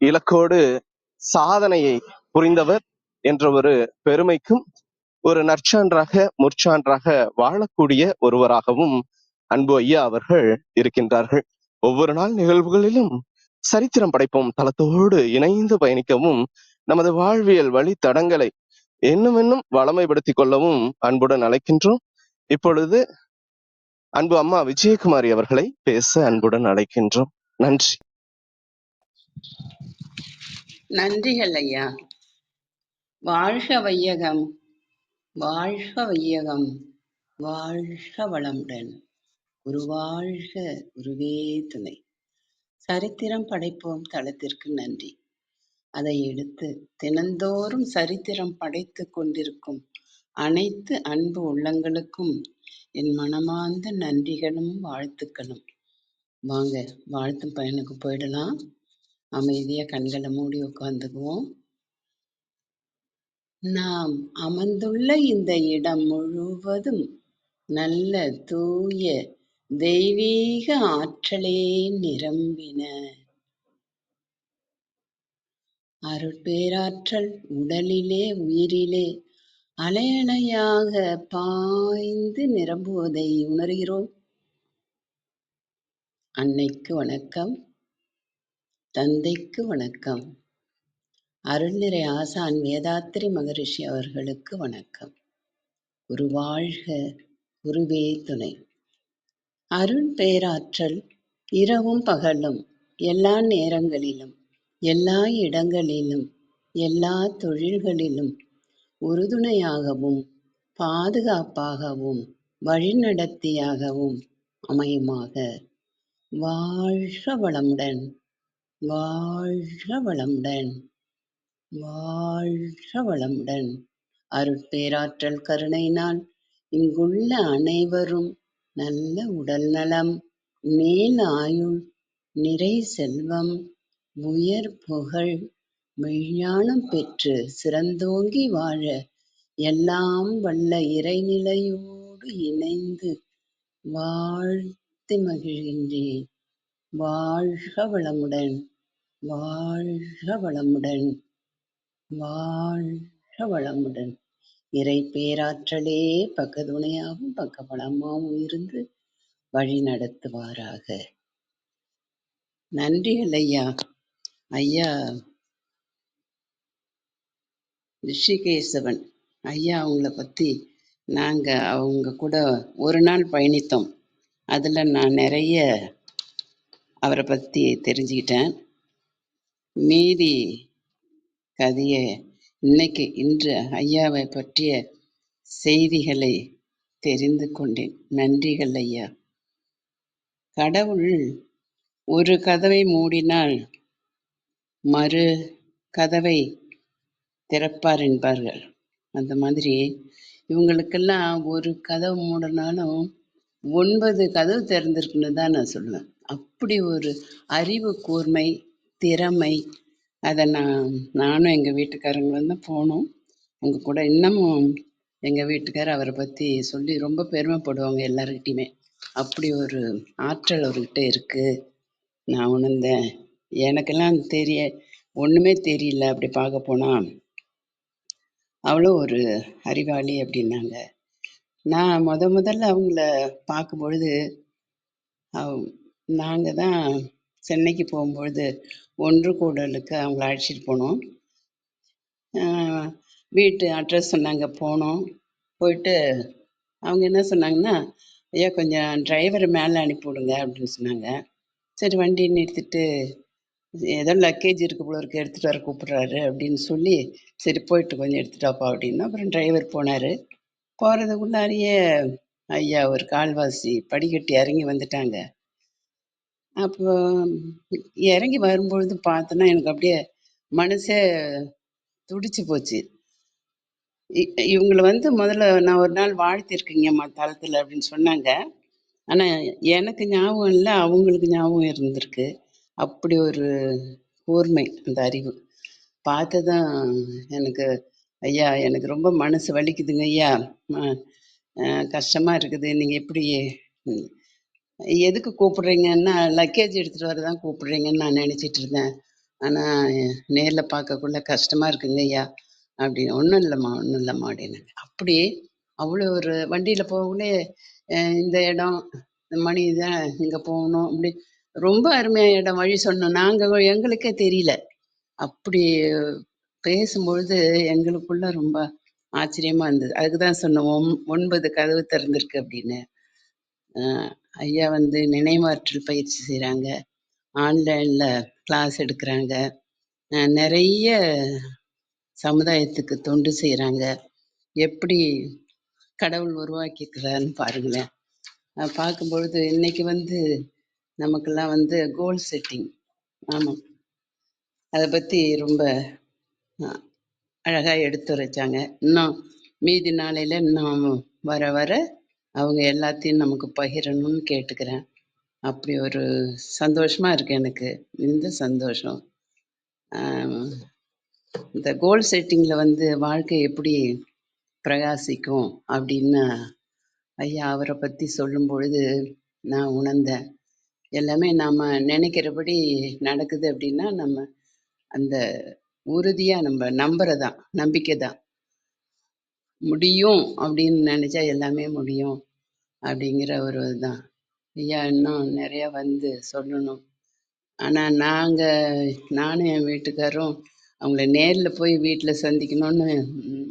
S3: இலக்கோடு சாதனையை புரிந்தவர் என்ற ஒரு பெருமைக்கும் ஒரு நற்சான்றாக முற்சான்றாக வாழக்கூடிய ஒருவராகவும் அன்பு ஐயா அவர்கள் இருக்கின்றார்கள். ஒவ்வொரு நாள் நிகழ்வுகளிலும் சரித்திரம் படைப்போம் தளத்தோடு இணைந்து பயணிக்கவும், நமது வாழ்வியல் வழித்தடங்களை இன்னும் வளமைப்படுத்திக் கொள்ளவும் அன்புடன் அழைக்கின்றோம். இப்பொழுது அன்பு அம்மா விஜயகுமாரி அவர்களை பேச அன்புடன் அழைக்கின்றோம். நன்றி.
S4: நன்றிகள் ஐயா. வாழ்க வையகம், வாழ்க வையகம், வாழ்க வளமுடன். குருவாழ்க, குருவே துணை. சரித்திரம் படைப்போம் தளத்திற்கு நன்றி. அதை எடுத்து தினந்தோறும் சரித்திரம் படைத்து கொண்டிருக்கும் அனைத்து அன்பு உள்ளங்களுக்கும் என் மனமார்ந்த நன்றிகளும் வாழ்த்துக்களும். வாங்க வாழ்த்தும் பயனுக்கு போயிடலாம். அமைதியா கண்களை மூடி உட்காந்துக்குவோம். நாம் அமர்ந்துள்ள இந்த இடம் முழுவதும் நல்ல தூய தெய்வீக ஆற்றலே நிரம்பின. அருட்பேராற்றல் உடலிலே உயிரிலே அலையலையாக பாய்ந்து நிரம்புவதை உணர்கிறோம். அன்னைக்கு வணக்கம், தந்தைக்கு வணக்கம், அருள்நிறை ஆசான் வேதாத்திரி மகரிஷி அவர்களுக்கு வணக்கம். குருவாழ்க, குருவே துணை. அருள் பேராற்றல் இரவும் பகலும் எல்லா நேரங்களிலும் எல்லா இடங்களிலும் எல்லா தொழில்களிலும் உறுதுணையாகவும் பாதுகாப்பாகவும் வழிநடத்தியாகவும் அமையுமாக. வாழ்க வளமுடன், வாழ்க வளமுடன், வாழ்க வளமுடன். அருட்பேராற்றல் கருணையினால் இங்குள்ள அனைவரும் நல்ல உடல் நலம், மேல் ஆயுள், நிறை செல்வம், உயர் புகழ், மெய்ஞானம் பெற்று சிறந்தோங்கி வாழ எல்லாம் வல்ல இறைநிலையோடு இணைந்து வாழ்க வாழ்த்தி மகிழ்கின்றேன். வாழ்க வளமுடன், வாழ்க வளமுடன், வாழ்க வளமுடன். இறை பேராற்றலே பக்கத்துணையாகவும் பக்கபலமாகவும் இருந்து வழி நடத்துவாராக. நன்றிகள் ஐயா. ஐயா ரிஷிகேசவன் ஐயா அவங்கள பற்றி அவங்க கூட ஒரு நாள் பயணித்தோம். அதில் நான் நிறைய அவரை பற்றி தெரிஞ்சுக்கிட்டேன். மீதி கதையை இன்று ஐயாவை பற்றிய செய்திகளை தெரிந்து கொண்டேன். நன்றிகள் ஐயா. கடவுள் ஒரு கதவை மூடினால் மறு கதவை திறப்பார் என்பார்கள். அந்த மாதிரி இவங்களுக்கெல்லாம் ஒரு கதவு மூடினாலும் 9 கதவு திறந்திருக்குன்னு தான் நான் சொல்லுவேன். அப்படி ஒரு அறிவு கூர்மை, திறமை. அதை நானும் எங்கள் வீட்டுக்காரங்களும் தான் போனோம். அவங்க கூட இன்னமும் எங்கள் வீட்டுக்காரர் அவரை பற்றி சொல்லி ரொம்ப பெருமைப்படுவாங்க எல்லாருக்கிட்டையுமே. அப்படி ஒரு ஆற்றல் அவர்கிட்ட இருக்குது நான் உணர்ந்தேன். எனக்கெல்லாம் ஒன்றுமே தெரியல. அப்படி பார்க்க போனால் அவ்வளோ ஒரு அறிவாளி அப்படின்னாங்க. நான் முதல்ல அவங்கள பார்க்கும்பொழுது நாங்கள் தான் சென்னைக்கு போகும்பொழுது ஒன்று கூடலுக்கு அவங்கள அழைச்சிட்டு போனோம். வீட்டு அட்ரஸ் சொன்னாங்க. போயிட்டு அவங்க என்ன சொன்னாங்கன்னா, ஐயா கொஞ்சம் டிரைவரை மேலே அனுப்பிவிடுங்க அப்படின்னு சொன்னாங்க. சரி வண்டி நிறுத்திட்டு ஏதோ லக்கேஜ் இருக்கு போல இருக்கு எடுத்துகிட்டு வர கூப்பிட்றாரு அப்படின்னு சொல்லி சரி போயிட்டு கொஞ்சம் எடுத்துட்டு வாப்பா அப்படின்னு அப்புறம் டிரைவர் போனார். போகிறதுக்குள்ளாரியே ஐயா ஒரு கால்வாசி படிக்கட்டு இறங்கி வந்துட்டாங்க. அப்போ இறங்கி வரும்பொழுது பார்த்தோன்னா எனக்கு அப்படியே மனசே துடிச்சு போச்சு. இவங்களை முதல்ல நான் ஒரு நாள் வாழ்த்திருக்கீங்கம்மா தளத்தில் அப்படின்னு சொன்னாங்க. ஆனால் எனக்கு ஞாபகம் இல்லை, அவங்களுக்கு ஞாபகம் இருந்திருக்கு. அப்படி ஒரு கூர்மை அந்த அறிவு பார்த்ததான் எனக்கு ஐயா எனக்கு ரொம்ப மனசு வலிக்குதுங்க ஐயா. கஷ்டமாக இருக்குது. நீங்கள் எப்படி எதுக்கு கூப்பிட்றீங்கன்னா லக்கேஜ் எடுத்துகிட்டு வர தான் கூப்பிட்றீங்கன்னு நான் நினச்சிட்டு இருந்தேன். ஆனால் நேரில் பார்க்கக்குள்ள கஷ்டமாக இருக்குங்க ஐயா அப்படின்னு. ஒன்றும் இல்லைம்மா அப்படின்னு. அப்படி அவ்வளோ ஒரு வண்டியில் போகக்குள்ளே இந்த இடம் மணி தான் இங்கே போகணும் அப்படி ரொம்ப அருமையாக இடம் வழி சொன்னோம். நாங்கள் எங்களுக்கே தெரியல. அப்படி பேசும்பொழுது எங்களுக்குள்ள ரொம்ப ஆச்சரியமாக இருந்தது. அதுக்கு தான் சொன்னோம் 9 கதவு திறந்திருக்கு அப்படின்னு. ஐயா நினைவாற்றல் பயிற்சி செய்கிறாங்க, ஆன்லைனில் கிளாஸ் எடுக்கிறாங்க, நிறைய சமுதாயத்துக்கு தொண்டு செய்கிறாங்க. எப்படி கடவுள் உருவாக்கிக்கிறான்னு பாருங்களேன். பார்க்கும்பொழுது இன்னைக்கு நமக்கெல்லாம் கோல் செட்டிங். ஆமாம், அதை பற்றி ரொம்ப அழகாக எடுத்துரைச்சாங்க. இன்னும் மீதி நாளையில் இன்னும் வர வர அவங்க எல்லாத்தையும் நமக்கு பகிரணும்னு கேட்டுக்கிறேன். அப்படி ஒரு சந்தோஷமாக இருக்குது எனக்கு. இந்த சந்தோஷம் இந்த கோல் செட்டிங்கில் வாழ்க்கை எப்படி பிரகாசிக்கும் அப்படின்னு ஐயா அவரை பற்றி சொல்லும் பொழுது நான் உணர்ந்தேன். எல்லாமே நாம் நினைக்கிறபடி நடக்குது அப்படின்னா நம்ம அந்த உறுதியாக நம்ம நம்புறதான், நம்பிக்கை தான். முடியும் அப்படின்னு நினச்சா எல்லாமே முடியும் அப்படிங்கிற ஒரு இதுதான். ஐயா இன்னும் நிறையா சொல்லணும். ஆனால் நானும் என் வீட்டுக்காரும் அவங்கள நேரில் போய் வீட்டில் சந்திக்கணும்னு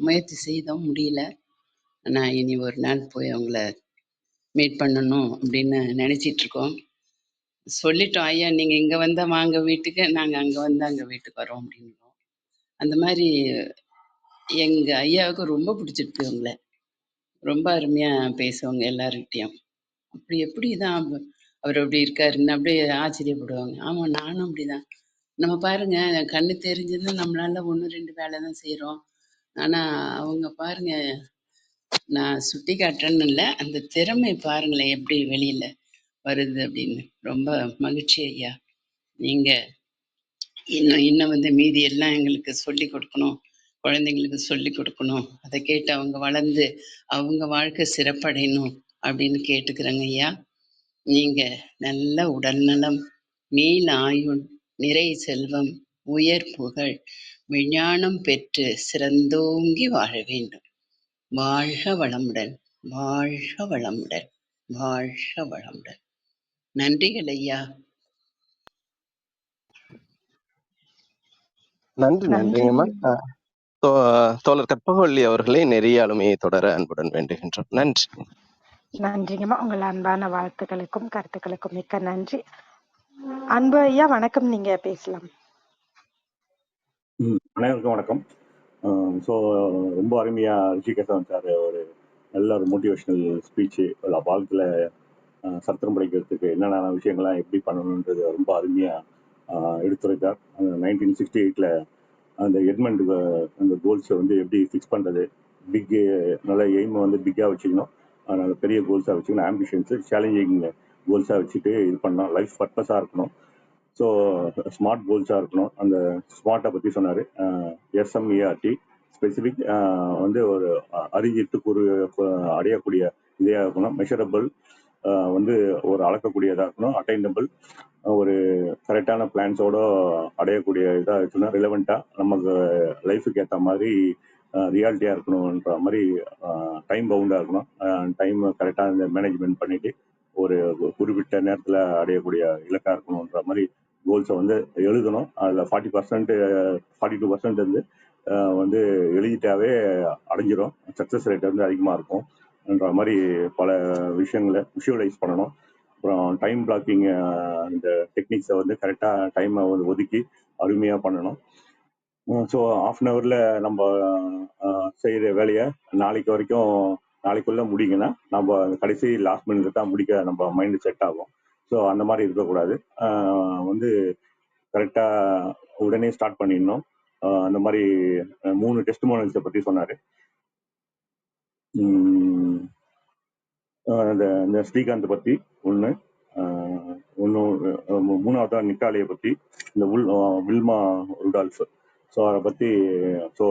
S4: முயற்சி செய்தோம், முடியல. ஆனால் இனி ஒரு நாள் போய் அவங்கள மீட் பண்ணணும் அப்படின்னு நினச்சிட்ருக்கோம். சொல்லிட்டோம், ஐயா நீங்கள் இங்கே வந்தால் வாங்க வீட்டுக்கு, நாங்கள் அங்கே வந்தால் அங்கே வீட்டுக்கு வரோம் அப்படின்றோம். அந்த மாதிரி எங்கள் ஐயாவுக்கு ரொம்ப பிடிச்சிருக்கு. அவங்கள ரொம்ப அருமையாக பேசுவாங்க எல்லாருக்கிட்டையும். அப்படி எப்படி தான் அவர் அப்படி இருக்காருன்னு அப்படியே ஆச்சரியப்படுவாங்க. ஆமாம், நானும் அப்படிதான். நம்ம பாருங்க, கண்ணு தெரிஞ்சதுன்னா நம்மளால 1-2 வேலை தான் செய்கிறோம். ஆனால் அவங்க பாருங்க, நான் சுட்டி காட்டுறேன்னு இல்லை, அந்த திறமை பாருங்களேன் எப்படி வெளியில் வருது அப்படின்னு. ரொம்ப மகிழ்ச்சி ஐயா. நீங்கள் இன்னும் மீதி எல்லாம் எங்களுக்கு சொல்லி கொடுக்கணும், குழந்தைங்களுக்கு சொல்லி கொடுக்கணும். அதை கேட்டு அவங்க வளர்ந்து அவங்க வாழ்க்கை சிறப்படையணும் அப்படின்னு கேட்டுக்கிறேங்க ஐயா. நீங்க நல்ல உடல்நலம், நீல ஆயுள், நிறை செல்வம், உயர் புகழ், விஞ்ஞானம் பெற்று சிறந்தோங்கி வாழ வேண்டும். வாழ்க வளமுடன், வாழ்க வளமுடன், வாழ்க வளமுடன். நன்றிகள் ஐயா.
S3: நன்றி நன்றிங்கம்மா.
S5: நன்றிங்க.
S3: தோழர் கற்பகவள்ளி அவர்களை நெறிய ஆளுமையை தொடர அன்புடன் வேண்டுகின்றோம். நன்றி.
S5: நன்றிங்கம்மா. உங்கள் அன்பான வாழ்த்துக்களுக்கும் கருத்துக்களுக்கும் மிக்க நன்றி. அன்பு ஐயா வணக்கம், நீங்க பேசலாம்.
S6: அனைவருக்கும் வணக்கம். ஸோ ரொம்ப அருமையாக ரிஷிகேசன் சார் ஒரு நல்ல ஒரு மோட்டிவேஷ்னல் ஸ்பீச்சு வாழ்க்கையில் சத்திரம் படைக்கிறதுக்கு என்னென்ன விஷயங்கள்லாம் எப்படி பண்ணணுன்றது ரொம்ப அருமையாக எடுத்துரைத்தார். 1968 அந்த எட்மண்ட் அந்த கோல்ஸை வந்து எப்படி ஃபிக்ஸ் பண்ணுறது, பிக்கு நல்ல எய்மை வந்து பிக்காக வச்சுக்கணும், அதனால் பெரிய கோல்ஸாக வச்சுக்கணும், ஆம்பிஷன்ஸு சேலஞ்சிங் கோல்ஸாக வச்சுட்டு இது பண்ணணும், லைஃப் பர்பஸாக இருக்கணும். ஸோ ஸ்மார்ட் கோல்ஸாக இருக்கணும். அந்த ஸ்மார்ட்டை பற்றி சொன்னார். எஸ்எம்இஆர்டி ஸ்பெசிஃபிக் வந்து ஒரு அறிஞிட்டு அடையக்கூடிய இதையாக இருக்கணும். மெஷரபிள் வந்து ஒரு அளக்கக்கூடியதாக இருக்கணும். அட்டைனபிள் ஒரு கரெக்டான பிளான்ஸோட அடையக்கூடிய இதாக இருக்குன்னா ரிலவெண்ட்டாக நமக்கு லைஃபுக்கு ஏற்ற மாதிரி ரியாலிட்டியாக இருக்கணுன்ற மாதிரி டைம் பவுண்டாக இருக்கணும். டைம் கரெக்டாக இந்த மேனேஜ்மெண்ட் பண்ணிட்டு ஒரு குறிப்பிட்ட நேரத்தில் அடையக்கூடிய இலக்காக இருக்கணுன்ற மாதிரி கோல்ஸை வந்து எழுதணும். அதில் 42% வந்து வந்து எழுதிட்டாவே அடைஞ்சிடும். சக்ஸஸ் ரேட் வந்து அதிகமாக இருக்கும்ன்ற மாதிரி பல விஷயங்களை விஷுவலைஸ் பண்ணணும். அப்புறம் டைம் பிளாக்கிங் இந்த டெக்னிக்ஸை வந்து கரெக்டாக டைமை வந்து ஒதுக்கி அருமையாக பண்ணணும். ஸோ ½ நம்ம செய்கிற வேலையை நாளைக்குள்ளே முடிங்கன்னா நம்ம கடைசி லாஸ்ட் மினிட் தான் முடிக்க நம்ம மைண்டு செட் ஆகும். ஸோ அந்த மாதிரி இருக்கக்கூடாது. வந்து கரெக்டாக உடனே ஸ்டார்ட் பண்ணிடணும். அந்த மாதிரி 3 டெஸ்டிமோனியல்ஸை பற்றி சொன்னார். இந்த ஸ்ரீகாந்த் பற்றி ஒன்று, மூணாவதாக நிக்காலையை பற்றி இந்த வில்மா ருடால்ஃப். ஸோ அதை பற்றி ஸோ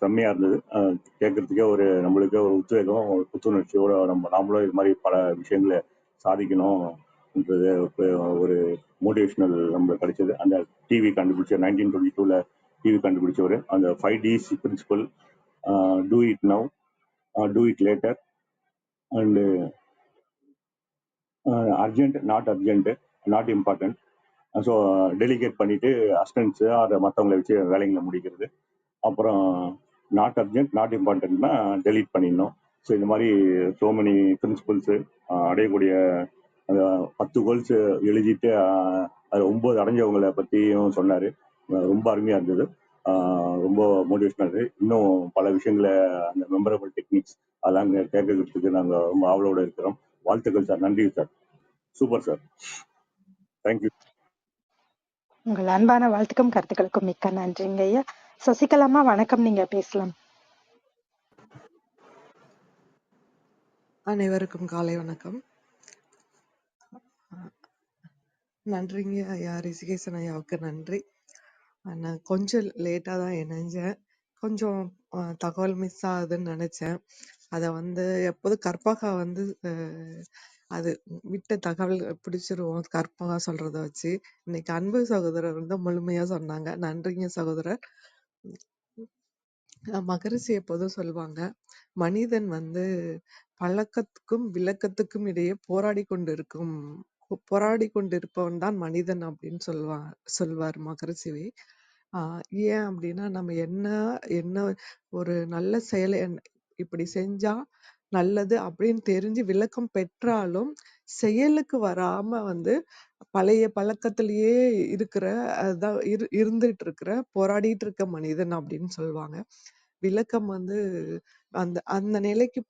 S6: செம்மையாக இருந்தது. கேட்குறதுக்கே நம்மளுக்கே ஒரு உத்வேகம், ஒரு புத்துணர்ச்சியோட நாமளும் இது மாதிரி பல விஷயங்களை சாதிக்கணும்ன்றது ஒரு மோட்டிவேஷனல் நம்மளுக்கு கிடைச்சது. அந்த டிவி கண்டுபிடிச்ச 1922 டிவி கண்டுபிடிச்சவர். அந்த 5Ds principle, do it now, do it later and urgent, not important. So delegate பண்ணிட்டு அசிஸ்டன்ஸு அதை மற்றவங்களை வச்சு வேலைங்களை முடிக்கிறது. அப்புறம் நாட் அர்ஜென்ட், நாட் இம்பார்ட்டன்ட்னா டெலீட் பண்ணிடணும். ஸோ இந்த மாதிரி ஸோ மெனி பிரின்சிபல்ஸு அடையக்கூடிய அந்த 10 கோல்ஸ் எழுதிட்டு அதில் 9 அடைஞ்சவங்களை பற்றியும் சொன்னார். ரொம்ப அருமையாக இருந்தது. ரொம்ப மோட்டிவேஷனாக இருக்குது. இன்னும் பல விஷயங்களை அந்த மெமரபிள் டெக்னிக்ஸ் அதெல்லாம் கேட்கறதுக்கு நாங்கள் ரொம்ப ஆவலோடு இருக்கிறோம். வாழ்த்துக்கள் சார். நன்றி சார். Super sir. தேங்க்யூ.
S5: உங்கள் அன்பான வாழ்த்துக்கும் கருத்துக்களுக்கும் மிக்க நன்றிங்க ஐயா. சசிகலாமா வணக்கம், நீங்க பேசலாம்.
S7: அனைவருக்கும் காலை வணக்கம். நன்றிங்க ஐயா, ரிஷிகேசன் ஐயாவுக்கு நன்றி. நான் கொஞ்சம் லேட்டாக தான் இணைஞ்சேன். கொஞ்சம் தகவல் மிஸ் ஆகுதுன்னு நினச்சேன். அதை வந்து எப்போதும் கற்பகா வந்து அது விட்ட தகவல் பிடிச்சிருவோம் கற்பகா சொல்றத வச்சு. இன்னைக்கு அன்பு சகோதரர் வந்து முழுமையா சொன்னாங்க. நன்றிங்க சகோதரர். மகரிஷி எப்போதும் சொல்லுவாங்க, மனிதன் வந்து பழக்கத்துக்கும் விளக்கத்துக்கும் இடையே போராடி கொண்டிருப்பவன் தான் மனிதன் அப்படின்னு சொல்வார் மகரிஷி. ஏன் அப்படின்னா, நம்ம என்ன ஒரு நல்ல செயலை இப்படி செஞ்சா நல்லது அப்படின்னு தெரிஞ்சு விளக்கம் பெற்றாலும் செயலுக்கு வராம வந்து பழைய பழக்கத்திலேயே அதான் இருந்துட்டு இருக்கிற போராடிட்டு இருக்க மனிதன் அப்படின்னு சொல்லுவாங்க. விளக்கம் வந்து அந்த நிலைக்கு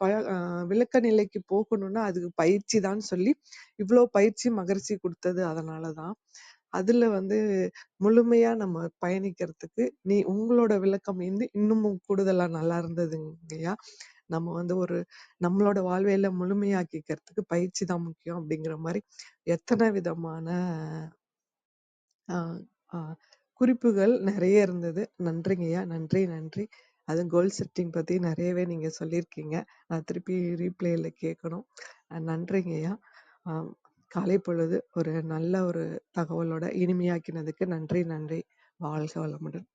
S7: விளக்க நிலைக்கு போகணும்னா அதுக்கு பயிற்சி தான் சொல்லி இவ்வளோ பயிற்சி மகரிஷி கொடுத்தது. அதனாலதான் அதுல வந்து முழுமையா நம்ம பயணிக்கிறதுக்கு உங்களோட விளக்கம் இன்னமும் கூடுதலா நல்லா இருந்ததுங்கய்யா. நம்ம வந்து நம்மளோட வாழ்வையில முழுமையாக்கிக்கிறதுக்கு பயிற்சி தான் முக்கியம் அப்படிங்கிற மாதிரி எத்தனை விதமான குறிப்புகள் நிறைய இருந்தது. நன்றிங்கய்யா. நன்றி. அது கோல் செட்டிங் பத்தி நிறையவே நீங்க சொல்லியிருக்கீங்க. நான் திருப்பி ரீப்ளேல கேட்கணும். நன்றிங்கய்யா. காலை பொழுது ஒரு நல்ல ஒரு தகவலோட இனிமையாக்கினதுக்கு நன்றி. வாழ்க வளமுடன்.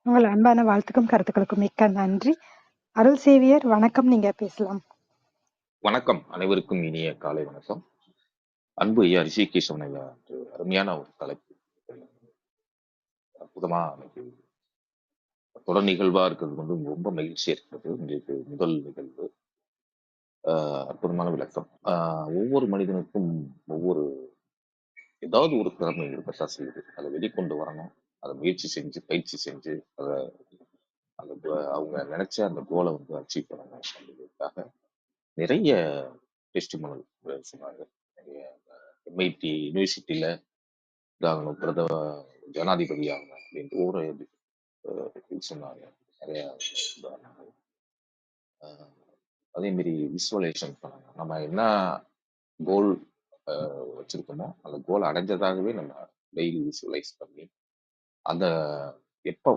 S5: உங்கள் அன்பான வாழ்த்துக்கும் கருத்துக்களுக்கும் மிக்க நன்றி. அருள் சேவியர் வணக்கம், நீங்க பேசலாம்.
S8: வணக்கம், அனைவருக்கும் இனிய காலை வணக்கம். அன்பு ஐயா ரிஷிகேஷவன் ஐயா, அருமையான ஒரு தலைப்பு, அற்புதமா இன்னைக்கு தொடர் நிகழ்வா இருக்கிறது வந்து ரொம்ப மகிழ்ச்சியா இருக்கிறது. இன்றைக்கு முதல் நிகழ்வு அற்புதமான விளக்கம். ஒவ்வொரு மனிதனுக்கும் ஒவ்வொரு ஏதாவது ஒரு திறமை இருக்கத்தான் செய்யுது. அதை வெளிக்கொண்டு வரணும், அதை முயற்சி செஞ்சு பயிற்சி செஞ்சு அதை அவங்க நினைச்ச அந்த கோலை வந்து அச்சீவ் பண்ணணும் அப்படிங்கிறதுக்காக நிறைய டெஸ்டிமோனல் சொன்னாங்க. எம்ஐடி யூனிவர்சிட்டியில இதாகணும், ஜனாதிபதி ஆகணும் அப்படின்ட்டு ஒரு சொன்னாங்க. நிறைய உதாரணங்கள். அதே மாதிரி விசுவலைசேஷன் பண்ணாங்க. நம்ம என்ன கோல் வச்சிருக்கோமோ அந்த கோல் அடைஞ்சதாகவே நம்ம டெய்லி விசுவலைஸ் பண்ணி அந்த எப்போ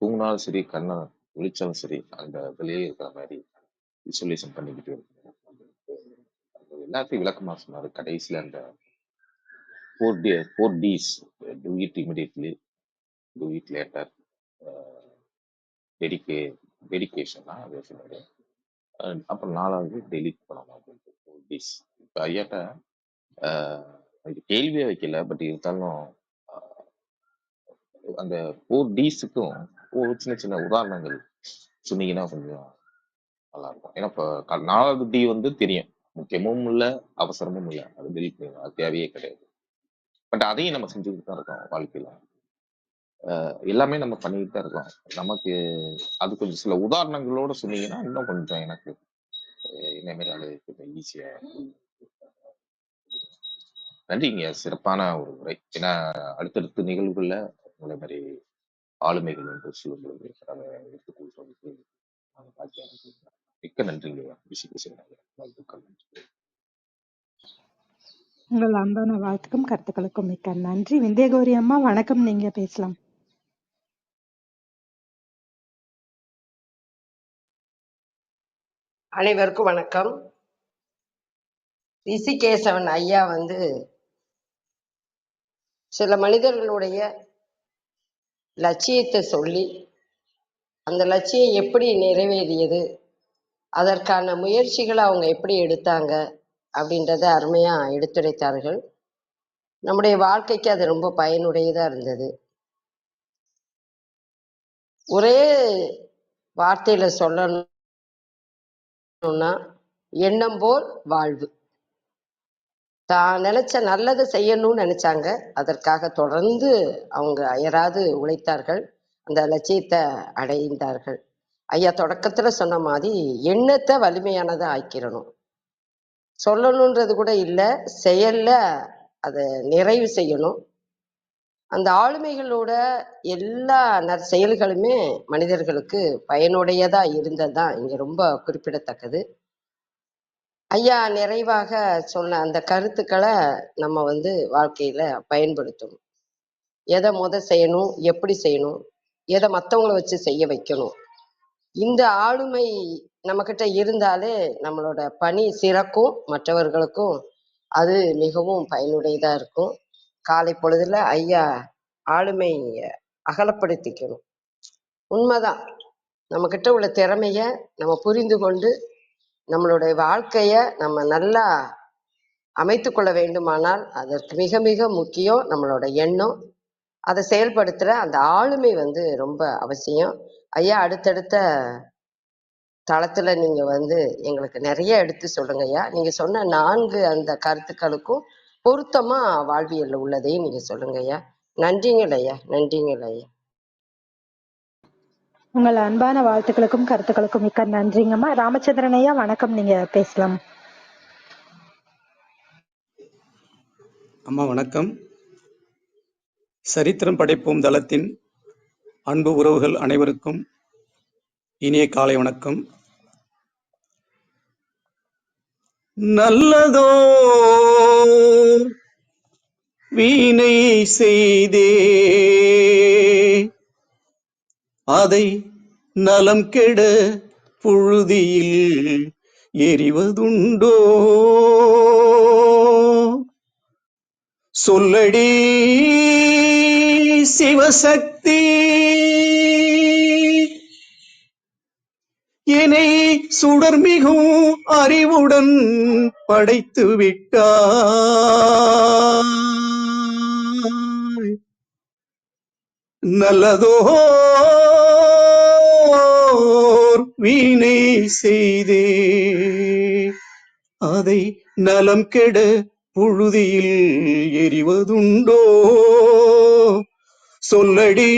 S8: தூங்கினாலும் சரி, கண்ணை விழிச்சாலும் சரி, அந்த இதுலயே இருக்கிற மாதிரி விசுவலைசேஷன் பண்ணிக்கிட்டு இருக்கணும். எல்லாத்தையும் விளக்கமா சொன்னாரு. கடைசியில அந்த 4 Ds, do it immediately, do it later, டெடிகேஷனா அதை சொன்னாரு. அப்புறம் 4வது டெலிட் பண்ணணும் அப்படின்ட்டு 4 Ds. இப்போ ஐயாட்ட இது கேள்வியே வைக்கல, பட் இருந்தாலும் அந்த 4 Dsக்கும் ஒரு சின்ன சின்ன உதாரணங்கள் சொன்னீங்கன்னா கொஞ்சம் நல்லா இருக்கும். ஏன்னா இப்போ 4வது டி வந்து தெரியும், முக்கியமும் இல்லை அவசரமும் இல்லை, அது டெலிட் பண்ணணும், அது தேவையே கிடையாது. பட் அதையும் நம்ம செஞ்சுக்கிட்டு தான் இருக்கோம் வாழ்க்கையில. எல்லாமே நம்ம பண்ணிக்கிட்டு தான் இருக்கோம். நமக்கு அது கொஞ்சம் சில உதாரணங்களோட சொன்னீங்கன்னா இன்னும் கொஞ்சம் எனக்கு இனிமேல் அது கொஞ்சம் ஈஸியா. நன்றிங்க, சிறப்பான ஒரு உரை. ஏன்னா அடுத்தடுத்த நிகழ்வுகள்ல உங்களை மாதிரி ஆளுமைகள் என்று சொல்லும் பொழுது அதை எடுத்துக்கொள்றதுக்கு மிக்க நன்றிங்க. வாழ்த்துக்கள்.
S5: உங்கள் அன்பான வாழ்த்துக்கும் கருத்துக்களுக்கும் மிக்க நன்றி. விந்தியகௌரி அம்மா வணக்கம், நீங்க பேசலாம்.
S9: அனைவருக்கும் வணக்கம். ரிஷிகேசவன் ஐயா வந்து சில மனிதர்களுடைய லட்சியத்தை சொல்லி அந்த லட்சியம் எப்படி நிறைவேறியது, அதற்கான முயற்சிகளை அவங்க எப்படி எடுத்தாங்க அப்படின்றத அருமையா எடுத்துரைத்தார்கள். நம்முடைய வாழ்க்கைக்கு அது ரொம்ப பயனுடையதா இருந்தது. ஒரே வார்த்தையில சொல்லணும்னா எண்ணம் போல் வாழ்வு. தான் நினைச்ச நல்லதை செய்யணும்னு நினைச்சாங்க, அதற்காக தொடர்ந்து அவங்க அயராது உழைத்தார்கள், அந்த லட்சியத்தை அடைந்தார்கள். ஐயா தொடக்கத்துல சொன்ன மாதிரி எண்ணத்தை வலிமையானதை ஆக்கிடணும். சொல்லணுன்றது கூட இல்லை, செயல்ல அதை நிறைவு செய்யணும். அந்த ஆளுமைகளோட எல்லா செயல்களுமே மனிதர்களுக்கு பயனுடையதா இருந்ததுதான் இங்க ரொம்ப குறிப்பிடத்தக்கது. ஐயா நிறைவாக சொன்ன அந்த கருத்துக்களை நம்ம வந்து வாழ்க்கையில பயன்படுத்தணும். எதை செய்யணும், எப்படி செய்யணும், எதை மற்றவங்கள வச்சு செய்ய வைக்கணும், இந்த ஆளுமை நம்மக்கிட்ட இருந்தாலே நம்மளோட பணி சிறக்கும், மற்றவர்களுக்கும் அது மிகவும் பயனுடையதா இருக்கும். காலை பொழுதுல ஐயா ஆளுமை அகலப்படுத்திக்கணும். உண்மைதான், நம்மக்கிட்ட உள்ள திறமைய நம்ம புரிந்து கொண்டு நம்மளுடைய வாழ்க்கைய நம்ம நல்லா அமைத்து கொள்ள வேண்டுமானால் அதற்கு மிக மிக முக்கியம் நம்மளோட எண்ணம். அதை செயல்படுத்துகிற அந்த ஆளுமை வந்து ரொம்ப அவசியம். ஐயா அடுத்தடுத்த தளத்துல நீங்க வந்து எங்களுக்கு நிறைய எடுத்து சொல்லுங்க ஐயா. நீங்க சொன்ன 4 அந்த கருத்துக்களுக்கும் பொருத்தமா வாழ்வியல்ல உள்ளதையும் நீங்க சொல்லுங்க ஐயா. நன்றிங்கள் ஐயா, நன்றிங்கள் ஐயா.
S5: உங்கள் அன்பான வாழ்த்துக்களுக்கும் கருத்துக்களுக்கும் மிக்க நன்றிங்கம்மா. ராமச்சந்திரன் ஐயா வணக்கம், நீங்க பேசலாம்.
S10: அம்மா வணக்கம். சரித்திரம் படைப்போம் தளத்தின் அன்பு உறவுகள் அனைவருக்கும் இனிய காலை வணக்கம். நல்லதோ வீணை செய்தே அதை நலம் கெட புழுதியில் எரிவதுண்டோ சொல்லடி சிவசக்தி என்னை சுடர்மிகும் அறிவுடன் படைத்து விட்டாய் நல்லதோர் வீணை செய்தே அதை நலம் கெட புழுதியில் எரிவதுண்டோ சொல்லடி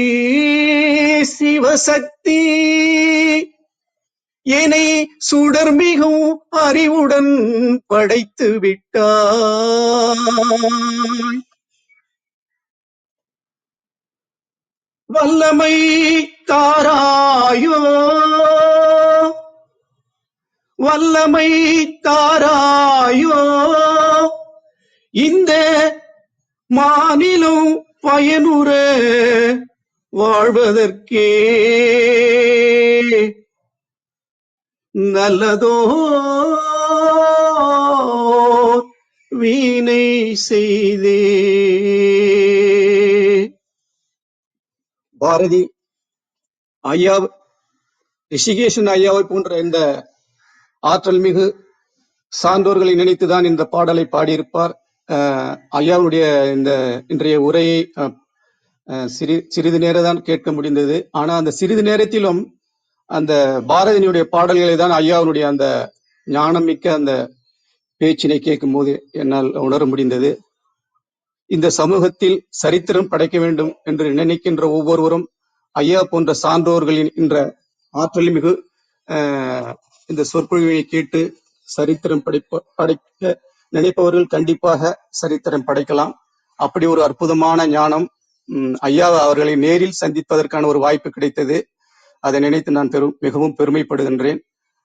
S10: சிவசக்தி என்னை சுடர்மிகும் அறிவுடன் படைத்து விட்டாய் வல்லமை தாராயோ வல்லமை தாராயோ இந்த மாநிலம் பயனுற வாழ்வதற்கே நல்லதோ வீணை செய்தே பாரதி ஐயா ரிஷிகேஷன் ஐயாவை போன்ற இந்த ஆற்றல் மிகு சான்றோர்களை நினைத்துதான் இந்த பாடலை பாடியிருப்பார். ஐயாவுடைய இந்த இன்றைய உரையை சிறிது நேரம் தான் கேட்க முடிந்தது. ஆனா அந்த சிறிது நேரத்திலும் அந்த பாரதியினுடைய பாடல்களை தான் ஐயாவுடைய அந்த ஞானம் மிக்க அந்த பேச்சினை கேட்கும் போது என்னால் உணர முடிந்தது. இந்த சமூகத்தில் சரித்திரம் படைக்க வேண்டும் என்று நினைக்கின்ற ஒவ்வொருவரும் ஐயா போன்ற சான்றோர்களின் என்ற ஆற்றல் மிகு இந்த சொற்பொழிவை கேட்டு சரித்திரம் படைக்க நினைப்பவர்கள் கண்டிப்பாக சரித்திரம் படைக்கலாம். அப்படி ஒரு அற்புதமான ஞானம் ஐயா அவர்களை நேரில் சந்திப்பதற்கான ஒரு வாய்ப்பு கிடைத்தது. அதை நினைத்து நான் மிகவும் பெருமைப்படுகின்றேன்.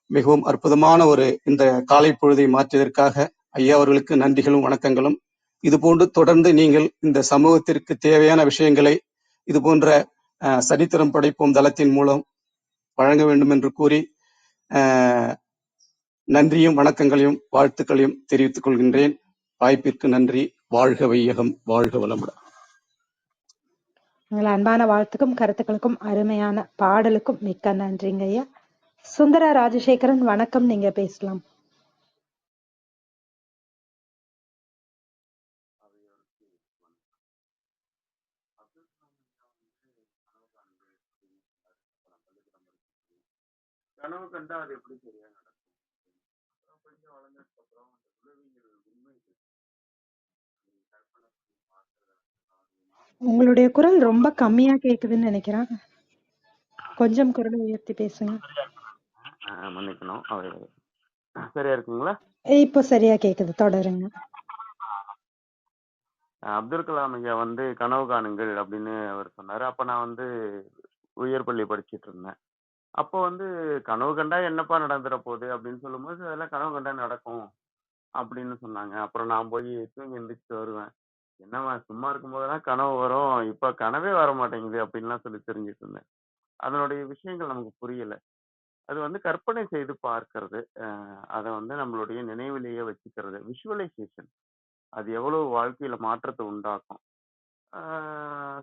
S10: மிகவும் அற்புதமான ஒரு இந்த காலை பொழுதை மாற்றியதற்காக ஐயா அவர்களுக்கு நன்றிகளும் வணக்கங்களும். இது போன்று தொடர்ந்து நீங்கள் இந்த சமூகத்திற்கு தேவையான விஷயங்களை இது போன்ற சரித்திரம் படைப்போம் தளத்தின் மூலம் வழங்க வேண்டும் என்று கூறி நன்றியும் வணக்கங்களையும் வாழ்த்துக்களையும் தெரிவித்துக் கொள்கின்றேன். வாய்ப்பிற்கு நன்றி. வாழ்க வையகம், வாழ்க வளமுடன்.
S5: உங்கள் அன்பான வாழ்த்துக்கும் கருத்துக்களுக்கும் அருமையான பாடலுக்கும் மிக்க நன்றிங்க ஐயா. சுந்தர ராஜசேகரன் வணக்கம், நீங்க பேசலாம்.
S11: கனவு கண்டா அது எப்படி சரியா நடக்கும்? கொஞ்சம் வளர்ந்ததுக்கு அப்புறம் அந்த உளவியல் உண்மை
S5: உங்களுடைய குரல் ரொம்ப கம்மியா கேக்குதுன்னு நினைக்கிறேன். கொஞ்சம் குரல் உயர்த்தி பேசுங்க.
S11: மன்னிக்கணும். அவர் சரியா இருக்குங்களா?
S5: இப்போ சரியா கேக்குது, தொடருங்க.
S11: அப்துல் கலாம் ஐயா வந்து கனவு காணுங்கள் அப்படின்னு அவர் சொன்னாரு. அப்ப நான் வந்து உயர் பள்ளி படிச்சுட்டு இருந்தேன். அப்போ வந்து கனவு கண்டா என்னப்பா நடந்துட போகுது அப்படின்னு சொல்லும்போது அதெல்லாம் கனவு கண்டா நடக்கும் அப்படின்னு சொன்னாங்க. அப்புறம் நான் போய் தூங்கி எந்திரிச்சு வருவேன். என்னம்மா சும்மா இருக்கும் போதெல்லாம் கனவு வரும், இப்ப கனவே வர மாட்டேங்குது அப்படின்லாம் சொல்லி தெரிஞ்சுட்டு இருந்தேன். அதனுடைய விஷயங்கள் நமக்கு புரியல. அது வந்து கற்பனை செய்து பார்க்கிறது, அதை வந்து நம்மளுடைய நினைவிலேயே வச்சுக்கிறது, விஷுவலைசேஷன். அது எவ்வளவு வாழ்க்கையில மாற்றத்தை உண்டாக்கும்.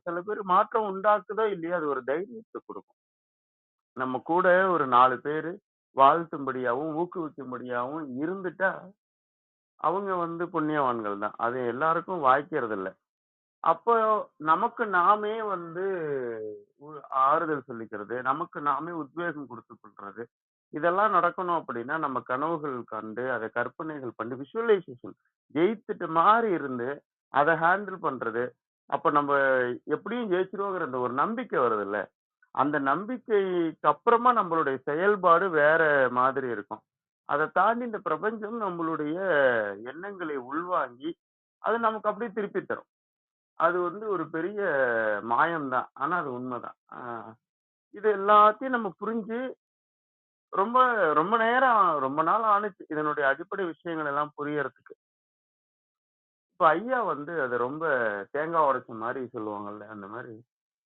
S11: சில பேர் மாற்றம் உண்டாக்குதோ இல்லையோ அது ஒரு தைரியத்தை கொடுக்கும். நம்ம கூட ஒரு 4 பேர் வாழ்த்தும்படியாகவும் ஊக்குவிக்கும்படியாகவும் இருந்துட்டா அவங்க வந்து புண்ணியவான்கள் தான். அது எல்லாருக்கும் வாய்க்கிறது இல்லை. அப்போ நமக்கு நாமே வந்து ஆறுதல் சொல்லிக்கிறது, நமக்கு நாமே உத்வேகம் கொடுத்து கொள்றது, இதெல்லாம் நடக்கணும் அப்படின்னா நம்ம கனவுகள் கண்டு அதை கற்பனைகள் பண்ணி விஷுவலைசேஷன் ஜெயித்துட்டு மாதிரி இருந்து அதை ஹேண்டில் பண்றது. அப்ப நம்ம எப்படியும் ஜெயிச்சிருவோங்கிற அந்த ஒரு நம்பிக்கை வருது இல்ல, அந்த நம்பிக்கைக்கு அப்புறமா நம்மளுடைய செயல்பாடு வேற மாதிரி இருக்கும். அதை தாண்டி இந்த பிரபஞ்சம் நம்மளுடைய எண்ணங்களை உள்வாங்கி அது நமக்கு அப்படியே திருப்பி தரும். அது வந்து ஒரு பெரிய மாயம்தான், ஆனா அது உண்மைதான். இது எல்லாத்தையும் நம்ம புரிஞ்சு ரொம்ப ரொம்ப நேரம் ரொம்ப நாள் ஆணுச்சு இதனுடைய அடிப்படை விஷயங்கள் எல்லாம் புரியறதுக்கு. இப்ப ஐயா வந்து அதை ரொம்ப தேங்காய் உடைச்ச மாதிரி சொல்லுவாங்கல்ல, அந்த மாதிரி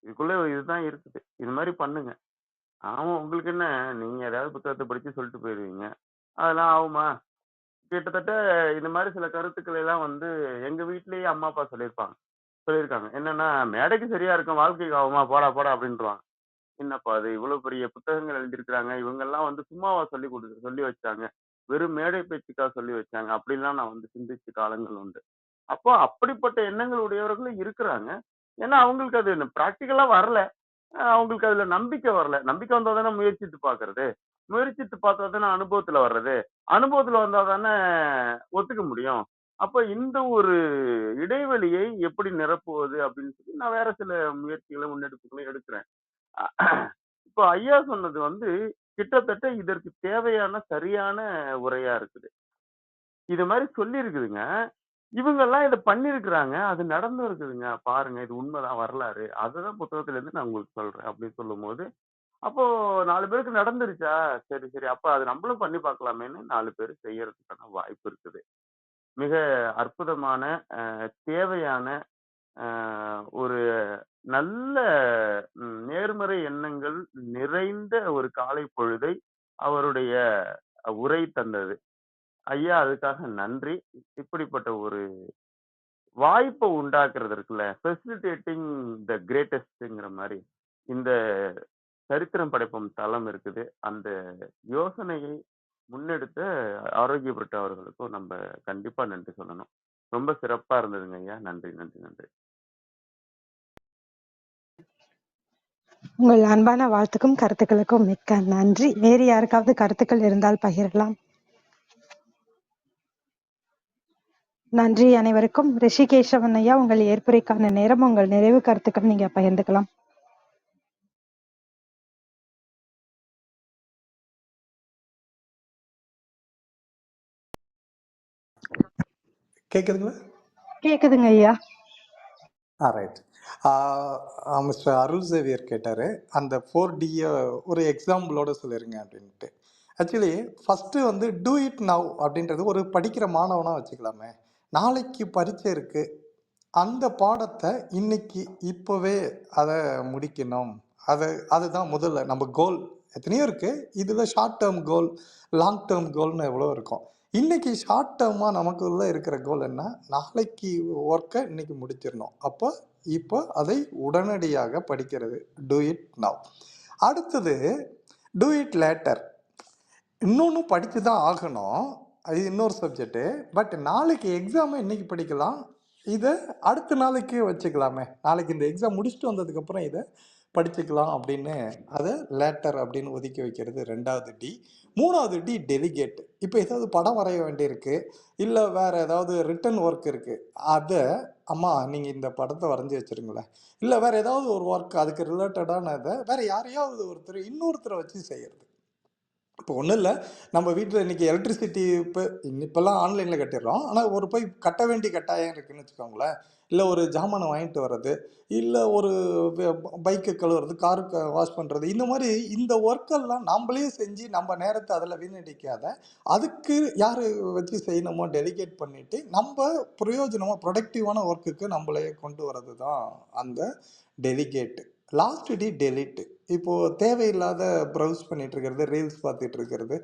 S11: இதுக்குள்ள இதுதான் இருக்குது, இது மாதிரி பண்ணுங்க. ஆமா உங்களுக்கு என்ன, நீங்க ஏதாவது புத்தகத்தை படிச்சு சொல்லிட்டு போயிருவீங்க. அதெல்லாம் ஆகுமா? கிட்டத்தட்ட இந்த மாதிரி சில கருத்துக்களை எல்லாம் வந்து எங்க வீட்லயே அம்மா, அப்பா சொல்லியிருக்காங்க. என்னன்னா, "மேடைக்கு சரியா இருக்கும், வாழ்க்கைக்கு ஆகுமா? போடா போடா" அப்படின்ருவாங்க. என்னப்பா இது இவ்வளவு பெரிய புத்தகங்கள் எழுதியிருக்கிறாங்க. இவங்கெல்லாம் வந்து சும்மாவா சொல்லி வச்சாங்க. வெறும் மேடை பேச்சுக்கா சொல்லி வச்சாங்க. அப்படிலாம் நான் வந்து சிந்திச்ச காலங்கள் உண்டு. அப்போ அப்படிப்பட்ட எண்ணங்கள் உடையவர்களும் இருக்கிறாங்க. ஏன்னா அவங்களுக்கு அது பிராக்டிகலா வரல. அவங்களுக்கு அதுல நம்பிக்கை வரல. நம்பிக்கை வந்தா தானே முயற்சித்து பார்க்கிறது. முயற்சித்து பார்த்தா தானே அனுபவத்துல வர்றது. அனுபவத்துல வந்தா தானே ஒத்துக்க முடியும். அப்ப இந்த ஒரு இடைவெளியை எப்படி நிரப்புவது அப்படின்னு சொல்லி நான் வேற சில முயற்சிகளை, முன்னெடுப்புகளை எடுக்கிறேன். இப்போ ஐயா சொன்னது வந்து கிட்டத்தட்ட இதற்கு தேவையான சரியான உரையா இருக்குது. இது மாரி சொல்லியிருக்குதுங்க. இவங்கெல்லாம் இத பண்ணியிருக்கிறாங்க. அது நடந்தும் இருக்குதுங்க. பாருங்க இது உண்மைதான் வரலாறு. அததான் புத்தகத்துல இருந்து நான் உங்களுக்கு சொல்றேன் அப்படின்னு சொல்லும்போது, அப்போ 4 பேருக்கு நடந்துருச்சா? சரி, சரி. அப்ப அது நம்மளும் பண்ணி பார்க்கலாமேன்னு 4 பேரு செய்யறதுக்கான வாய்ப்பு இருக்குது. மிக அற்புதமான, தேவையான, அ ஒரு நல்ல நேர்மறை எண்ணங்கள் நிறைந்த ஒரு காலை பொழுதை அவருடைய உரை தந்தது. ஐயா அதுக்காக நன்றி. இப்படிப்பட்ட ஒரு வாய்ப்ப உண்டாக்குறது இருக்குல்ல, ஃபெசிலிட்டேட்டிங் த கிரேட்டஸ்ட்ங்கிற மாரி, இந்த சரித்திரம் படைப்போம் தளம் இருக்குது. அந்த யோசனையை முன்னெடுத்த ஆரோக்கியப்பட்ட அவர்களுக்கும் நம்ம கண்டிப்பா நன்றி சொல்லணும். ரொம்ப சிறப்பா இருந்ததுங்க ஐயா. நன்றி, நன்றி, நன்றி.
S5: உங்கள் அன்பான வாழ்த்துக்கும் கருத்துக்களுக்கும் மிக்க நன்றி. வேறு யாருக்காவது கருத்துக்கள் இருந்தால் பகிரலாம். நன்றி அனைவருக்கும். ரிஷிகேஷவன் ஐயா, உங்கள் ஏற்புரைக்கான நேரம், உங்கள் நிறைவு கருத்துக்கள் நீங்க பகிர்ந்துக்கலாம்.
S2: கேட்குதுங்களா?
S5: கேக்குதுங்க ஐயா.
S2: ரைட். மிஸ்டர் அருள் சேவியர் கேட்டார், அந்த 4Dயை ஒரு எக்ஸாம்பிளோட சொல்லிருங்க அப்படின்ட்டு. ஆக்சுவலி ஃபஸ்ட்டு வந்து டூ இட் நவ் அப்படின்றது ஒரு படிக்கிற மாணவனாக வச்சுக்கலாமே. நாளைக்கு பரீட்சை இருக்குது, அந்த பாடத்தை இன்னைக்கு இப்போவே அதை முடிக்கணும். அதுதான் முதல்ல நம்ம கோல். எத்தனையோ இருக்குது, இதில் short term goal, long term கோல்னு எவ்வளோ இருக்கும். இன்னைக்கு ஷார்ட் டேர்மாக நமக்குள்ள இருக்கிற கோல் என்ன? நாளைக்கு ஒர்க்கை இன்னைக்கு முடிச்சிடணும். அப்போ இப்போ அதை உடனடியாக படிக்கிறது, டூ இட் நவ். அடுத்தது டூ இட் லேட்டர். இன்னொன்று படித்து தான் ஆகணும், அது இன்னொரு சப்ஜெக்டு. பட் நாளைக்கு எக்ஸாமை இன்னைக்கு படிக்கலாம், இதை அடுத்த நாளைக்கு வச்சுக்கலாமே. நாளைக்கு இந்த எக்ஸாம் முடிச்சுட்டு வந்ததுக்கப்புறம் இதை படிச்சுக்கலாம் அப்படின்னு அதை லேட்டர் அப்படின்னு ஒதுக்கி வைக்கிறது 2வது டி. 3வது டி டெலிகேட். இப்போ ஏதாவது படம் வரைய வேண்டியிருக்கு, இல்லை வேறு ஏதாவது ரிட்டன் ஒர்க் இருக்குது, அதை அம்மா நீங்கள் இந்த படத்தை வரைஞ்சி வச்சுருங்களேன், இல்லை வேறு ஏதாவது ஒரு ஒர்க் அதுக்கு ரிலேட்டடானதை வேறு யாரையாவது இன்னொருத்தரை வச்சு செய்கிறது. இப்போ ஒன்றும் இல்லை, நம்ம வீட்டில் இன்றைக்கி எலக்ட்ரிசிட்டி இப்போல்லாம் ஆன்லைனில் கட்டிடுறோம். ஆனால் ஒரு போய் கட்ட வேண்டிய கட்டாயம் இருக்குதுன்னு வச்சுக்கோங்களேன். இல்லை ஒரு ஜாமானை வாங்கிட்டு வர்றது, இல்லை ஒரு பைக்கு கழுவுறது, காருக்கு வாஷ் பண்ணுறது, இந்த மாதிரி இந்த ஒர்க்கெல்லாம் நம்மளே செஞ்சு நம்ம நேரத்தை அதில் வீணடிக்காத, அதுக்கு யார் வச்சு செய்யணுமோ டெலிகேட் பண்ணிவிட்டு நம்ம பிரயோஜனமாக ப்ரொடக்டிவான ஒர்க்குக்கு நம்மளே கொண்டு வர்றது தான் அந்த டெலிகேட்டு. Last D delete. இப்போது தேவையில்லாத ப்ரௌஸ் பண்ணிகிட்டு இருக்கிறது, ரீல்ஸ் பார்த்துட்டு இருக்கிறது,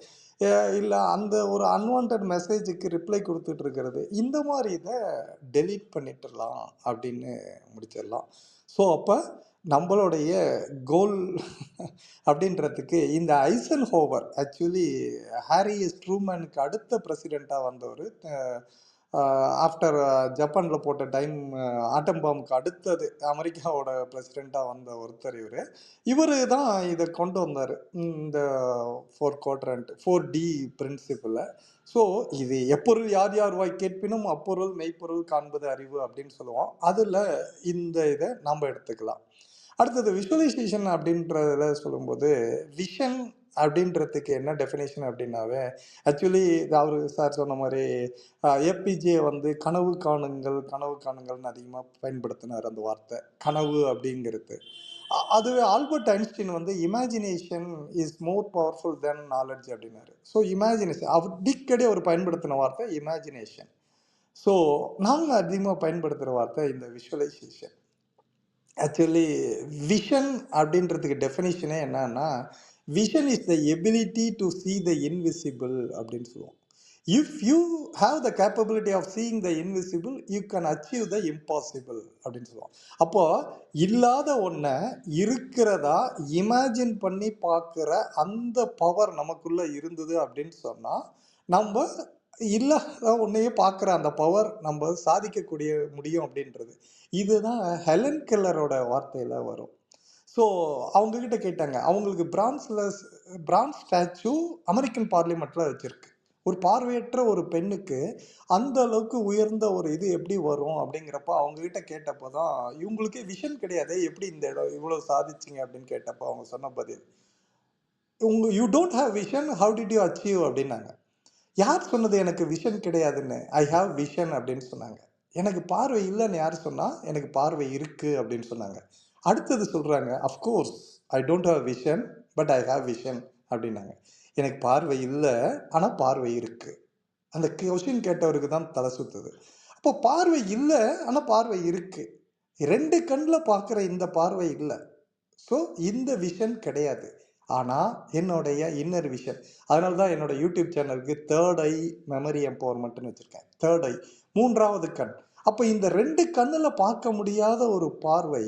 S2: இல்லை அந்த ஒரு அன்வான்ட் மெசேஜுக்கு ரிப்ளை கொடுத்துட்டு இருக்கிறது, இந்த மாதிரி இதை டெலீட் பண்ணிட்டுலாம் அப்படின்னு முடிச்சிடலாம். ஸோ அப்போ நம்மளுடைய கோல் அப்படின்றதுக்கு இந்த ஐசன்ஹோவர், ஆக்சுவலி ஹாரி எஸ் ட்ரூமனுக்கு அடுத்த பிரசிடெண்ட்டாக வந்தவர், ஆஃப்டர் ஜப்பானில் போட்ட ஆட்டம் பாம்புக்கு அடுத்தது அமெரிக்காவோட பிரசிடெண்ட்டாக வந்த ஒருத்தர் இவர் தான் இதை கொண்டு வந்தார், இந்த 4 குவாட்ரண்ட் 4D பிரின்சிபிளை. ஸோ இது எப்பொருள் யார் யார் வாய் கேட்பினும் அப்பொருள் மெய்ப்பொருள் காண்பது அறிவு அப்படின்னு சொல்லுவோம். அதில் இந்த இதை நாம் எடுத்துக்கலாம். அடுத்தது விஷுவலைசேஷன் அப்படின்றதுல சொல்லும்போது, விஷன் அப்படின்றதுக்கு என்ன டெஃபினேஷன் அப்படின்னாவே, ஆக்சுவலி அவர் சார் சொன்ன மாதிரி ஏபிஜே வந்து கனவு காணுங்கள்னு அதிகமாக பயன்படுத்தினார் அந்த வார்த்தை, கனவு அப்படிங்கிறது. அதுவே ஆல்பர்ட் ஐன்ஸ்டீன் வந்து imagination is more powerful then knowledge அப்படின்னாரு. ஸோ இமேஜினேஷன் அவர் அடிக்கடி அவர் பயன்படுத்தின வார்த்தை இமேஜினேஷன். ஸோ நாங்கள் அதிகமாக பயன்படுத்துகிற வார்த்தை இந்த விஷுவலைசேஷன். ஆக்சுவலி விஷன் அப்படின்றதுக்கு டெஃபினிஷனே என்னன்னா, vision is the ability to see the invisible அப்படின்னு சொல்லுவோம். If you have the capability of seeing the invisible you can achieve the impossible அப்படின்னு சொல்லுவோம். அப்போ இல்லாத ஒன்றை இருக்கிறதா இமேஜின் பண்ணி பார்க்குற அந்த பவர் நமக்குள்ள இருந்தது அப்படின்னு சொன்னால் நம்ம இல்லாத ஒன்றையே பார்க்குற அந்த பவர் நம்ம சாதிக்கக்கூடிய முடியும் அப்படின்றது. இதுதான் ஹெலன் கெல்லரோட வார்த்தையில் வரும். ஸோ அவங்கக்கிட்ட கேட்டாங்க, அவங்களுக்கு பிரான்ஸ் ஸ்டாச்சு அமெரிக்கன் பார்லிமெண்ட்டில் வச்சுருக்கு. ஒரு பார்வையற்ற ஒரு பெண்ணுக்கு அந்த அளவுக்கு உயர்ந்த ஒரு இது எப்படி வரும் அப்படிங்கிறப்ப அவங்கக்கிட்ட கேட்டப்போ தான், இவங்களுக்கே விஷன் கிடையாது, எப்படி இந்த இடம் இவ்வளோ சாதிச்சிங்க அப்படின்னு கேட்டப்போ அவங்க சொன்ன பதில், you don't have vision, how did you achieve அப்படின்னாங்க. யார் சொன்னது எனக்கு விஷன் கிடையாதுன்னு? ஐ ஹாவ் விஷன் அப்படின்னு சொன்னாங்க. எனக்கு பார்வை இல்லைன்னு யார் சொன்னால், எனக்கு பார்வை இருக்குது அப்படின்னு சொன்னாங்க. அடுத்தது சொல்கிறாங்க, of course I don't have vision but I have vision அப்படின்னாங்க. எனக்கு பார்வை இல்லை ஆனால் பார்வை இருக்குது. அந்த கொஸ்டின் கேட்டவருக்கு தான் தலை சுற்றுது. அப்போ பார்வை இல்லை ஆனால் பார்வை இருக்குது. 2 கண்ணில் பார்க்குற இந்த பார்வை இல்லை. ஸோ இந்த விஷன் கிடையாது. ஆனால் என்னுடைய இன்னர் விஷன். அதனால தான் என்னோட யூடியூப் சேனலுக்கு 3rd ஐ மெமரி எம்பவர்மெண்ட்னு வச்சுருக்கேன். 3rd ஐ, 3வது கண். அப்போ இந்த 2 கண்ணில் பார்க்க முடியாத ஒரு பார்வை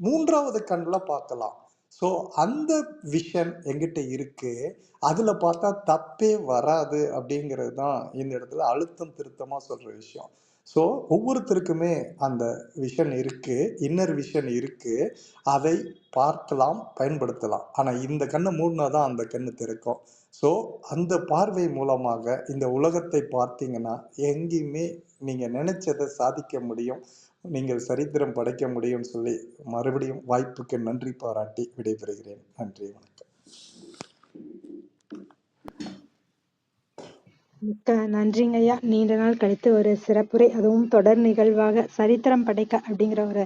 S2: 3வது கண்ணில் பார்க்கலாம். ஸோ அந்த விஷன் எங்கிட்ட இருக்குது, அதில் பார்த்தா தப்பே வராது அப்படிங்கிறது தான் இந்த இடத்துல அழுத்தம் திருத்தமாக சொல்கிற விஷயம். ஸோ ஒவ்வொருத்தருக்குமே அந்த விஷன் இருக்குது, இன்னர் விஷன் இருக்குது. அதை பார்க்கலாம், பயன்படுத்தலாம். ஆனால் இந்த கண்ணை மூடினா தான் அந்த கண்ணு திறக்கும். ஸோ அந்த பார்வை மூலமாக இந்த உலகத்தை பார்த்தீங்கன்னா எங்கேயுமே நீங்கள் நினைச்சதை சாதிக்க முடியும், நீங்கள் சரித்திரம் படைக்க முடியும்னு சொல்லி மறுபடியும் வாய்ப்புக்கு நன்றி பாராட்டி விடைபெறுகிறேன். நன்றி, வணக்கம்.
S5: மிக்க நன்றிங்க ஐயா. நீண்ட நாள் கழித்து ஒரு சிறப்புரை, அதுவும் தொடர் நிகழ்வாக சரித்திரம் படைக்க அப்படிங்கிற ஒரு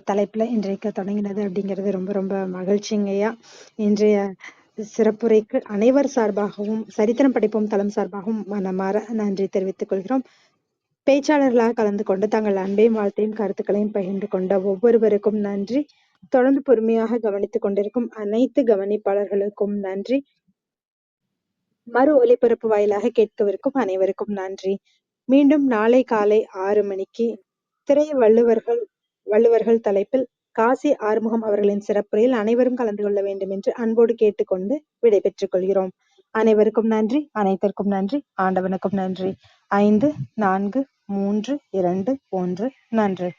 S5: தலைப்புல இன்றைக்கு தொடங்கினது அப்படிங்கிறது ரொம்ப ரொம்ப மகிழ்ச்சிங்க ஐயா. இன்றைய சிறப்புரைக்கு அனைவர் சார்பாகவும் சரித்திரம் படைப்போம் தளம் சார்பாகவும் மனமாற நன்றி தெரிவித்துக் கொள்கிறோம். பேச்சாளர்களாக கலந்து கொண்டு தங்கள் அன்பையும் வாழ்த்தையும் கருத்துக்களையும் பகிர்ந்து கொண்ட ஒவ்வொருவருக்கும் நன்றி. தொடர்ந்து பொறுமையாக கவனித்துக் கொண்டிருக்கும் அனைத்து கவனிப்பாளர்களுக்கும் நன்றி. மறு ஒலிபரப்பு வாயிலாக கேட்கவிருக்கும் அனைவருக்கும் நன்றி. மீண்டும் நாளை காலை 6 மணிக்கு திரை வள்ளுவர்கள் தலைப்பில் காசி ஆறுமுகம் அவர்களின் சிறப்புரையில் அனைவரும் கலந்து கொள்ள வேண்டும் என்று அன்போடு கேட்டுக்கொண்டு விடைபெற்றுக் கொள்கிறோம். அனைவருக்கும் நன்றி, அனைத்திற்கும் நன்றி, ஆண்டவனுக்கும் நன்றி. 5, 4, 3, 2, 1 நன்றி.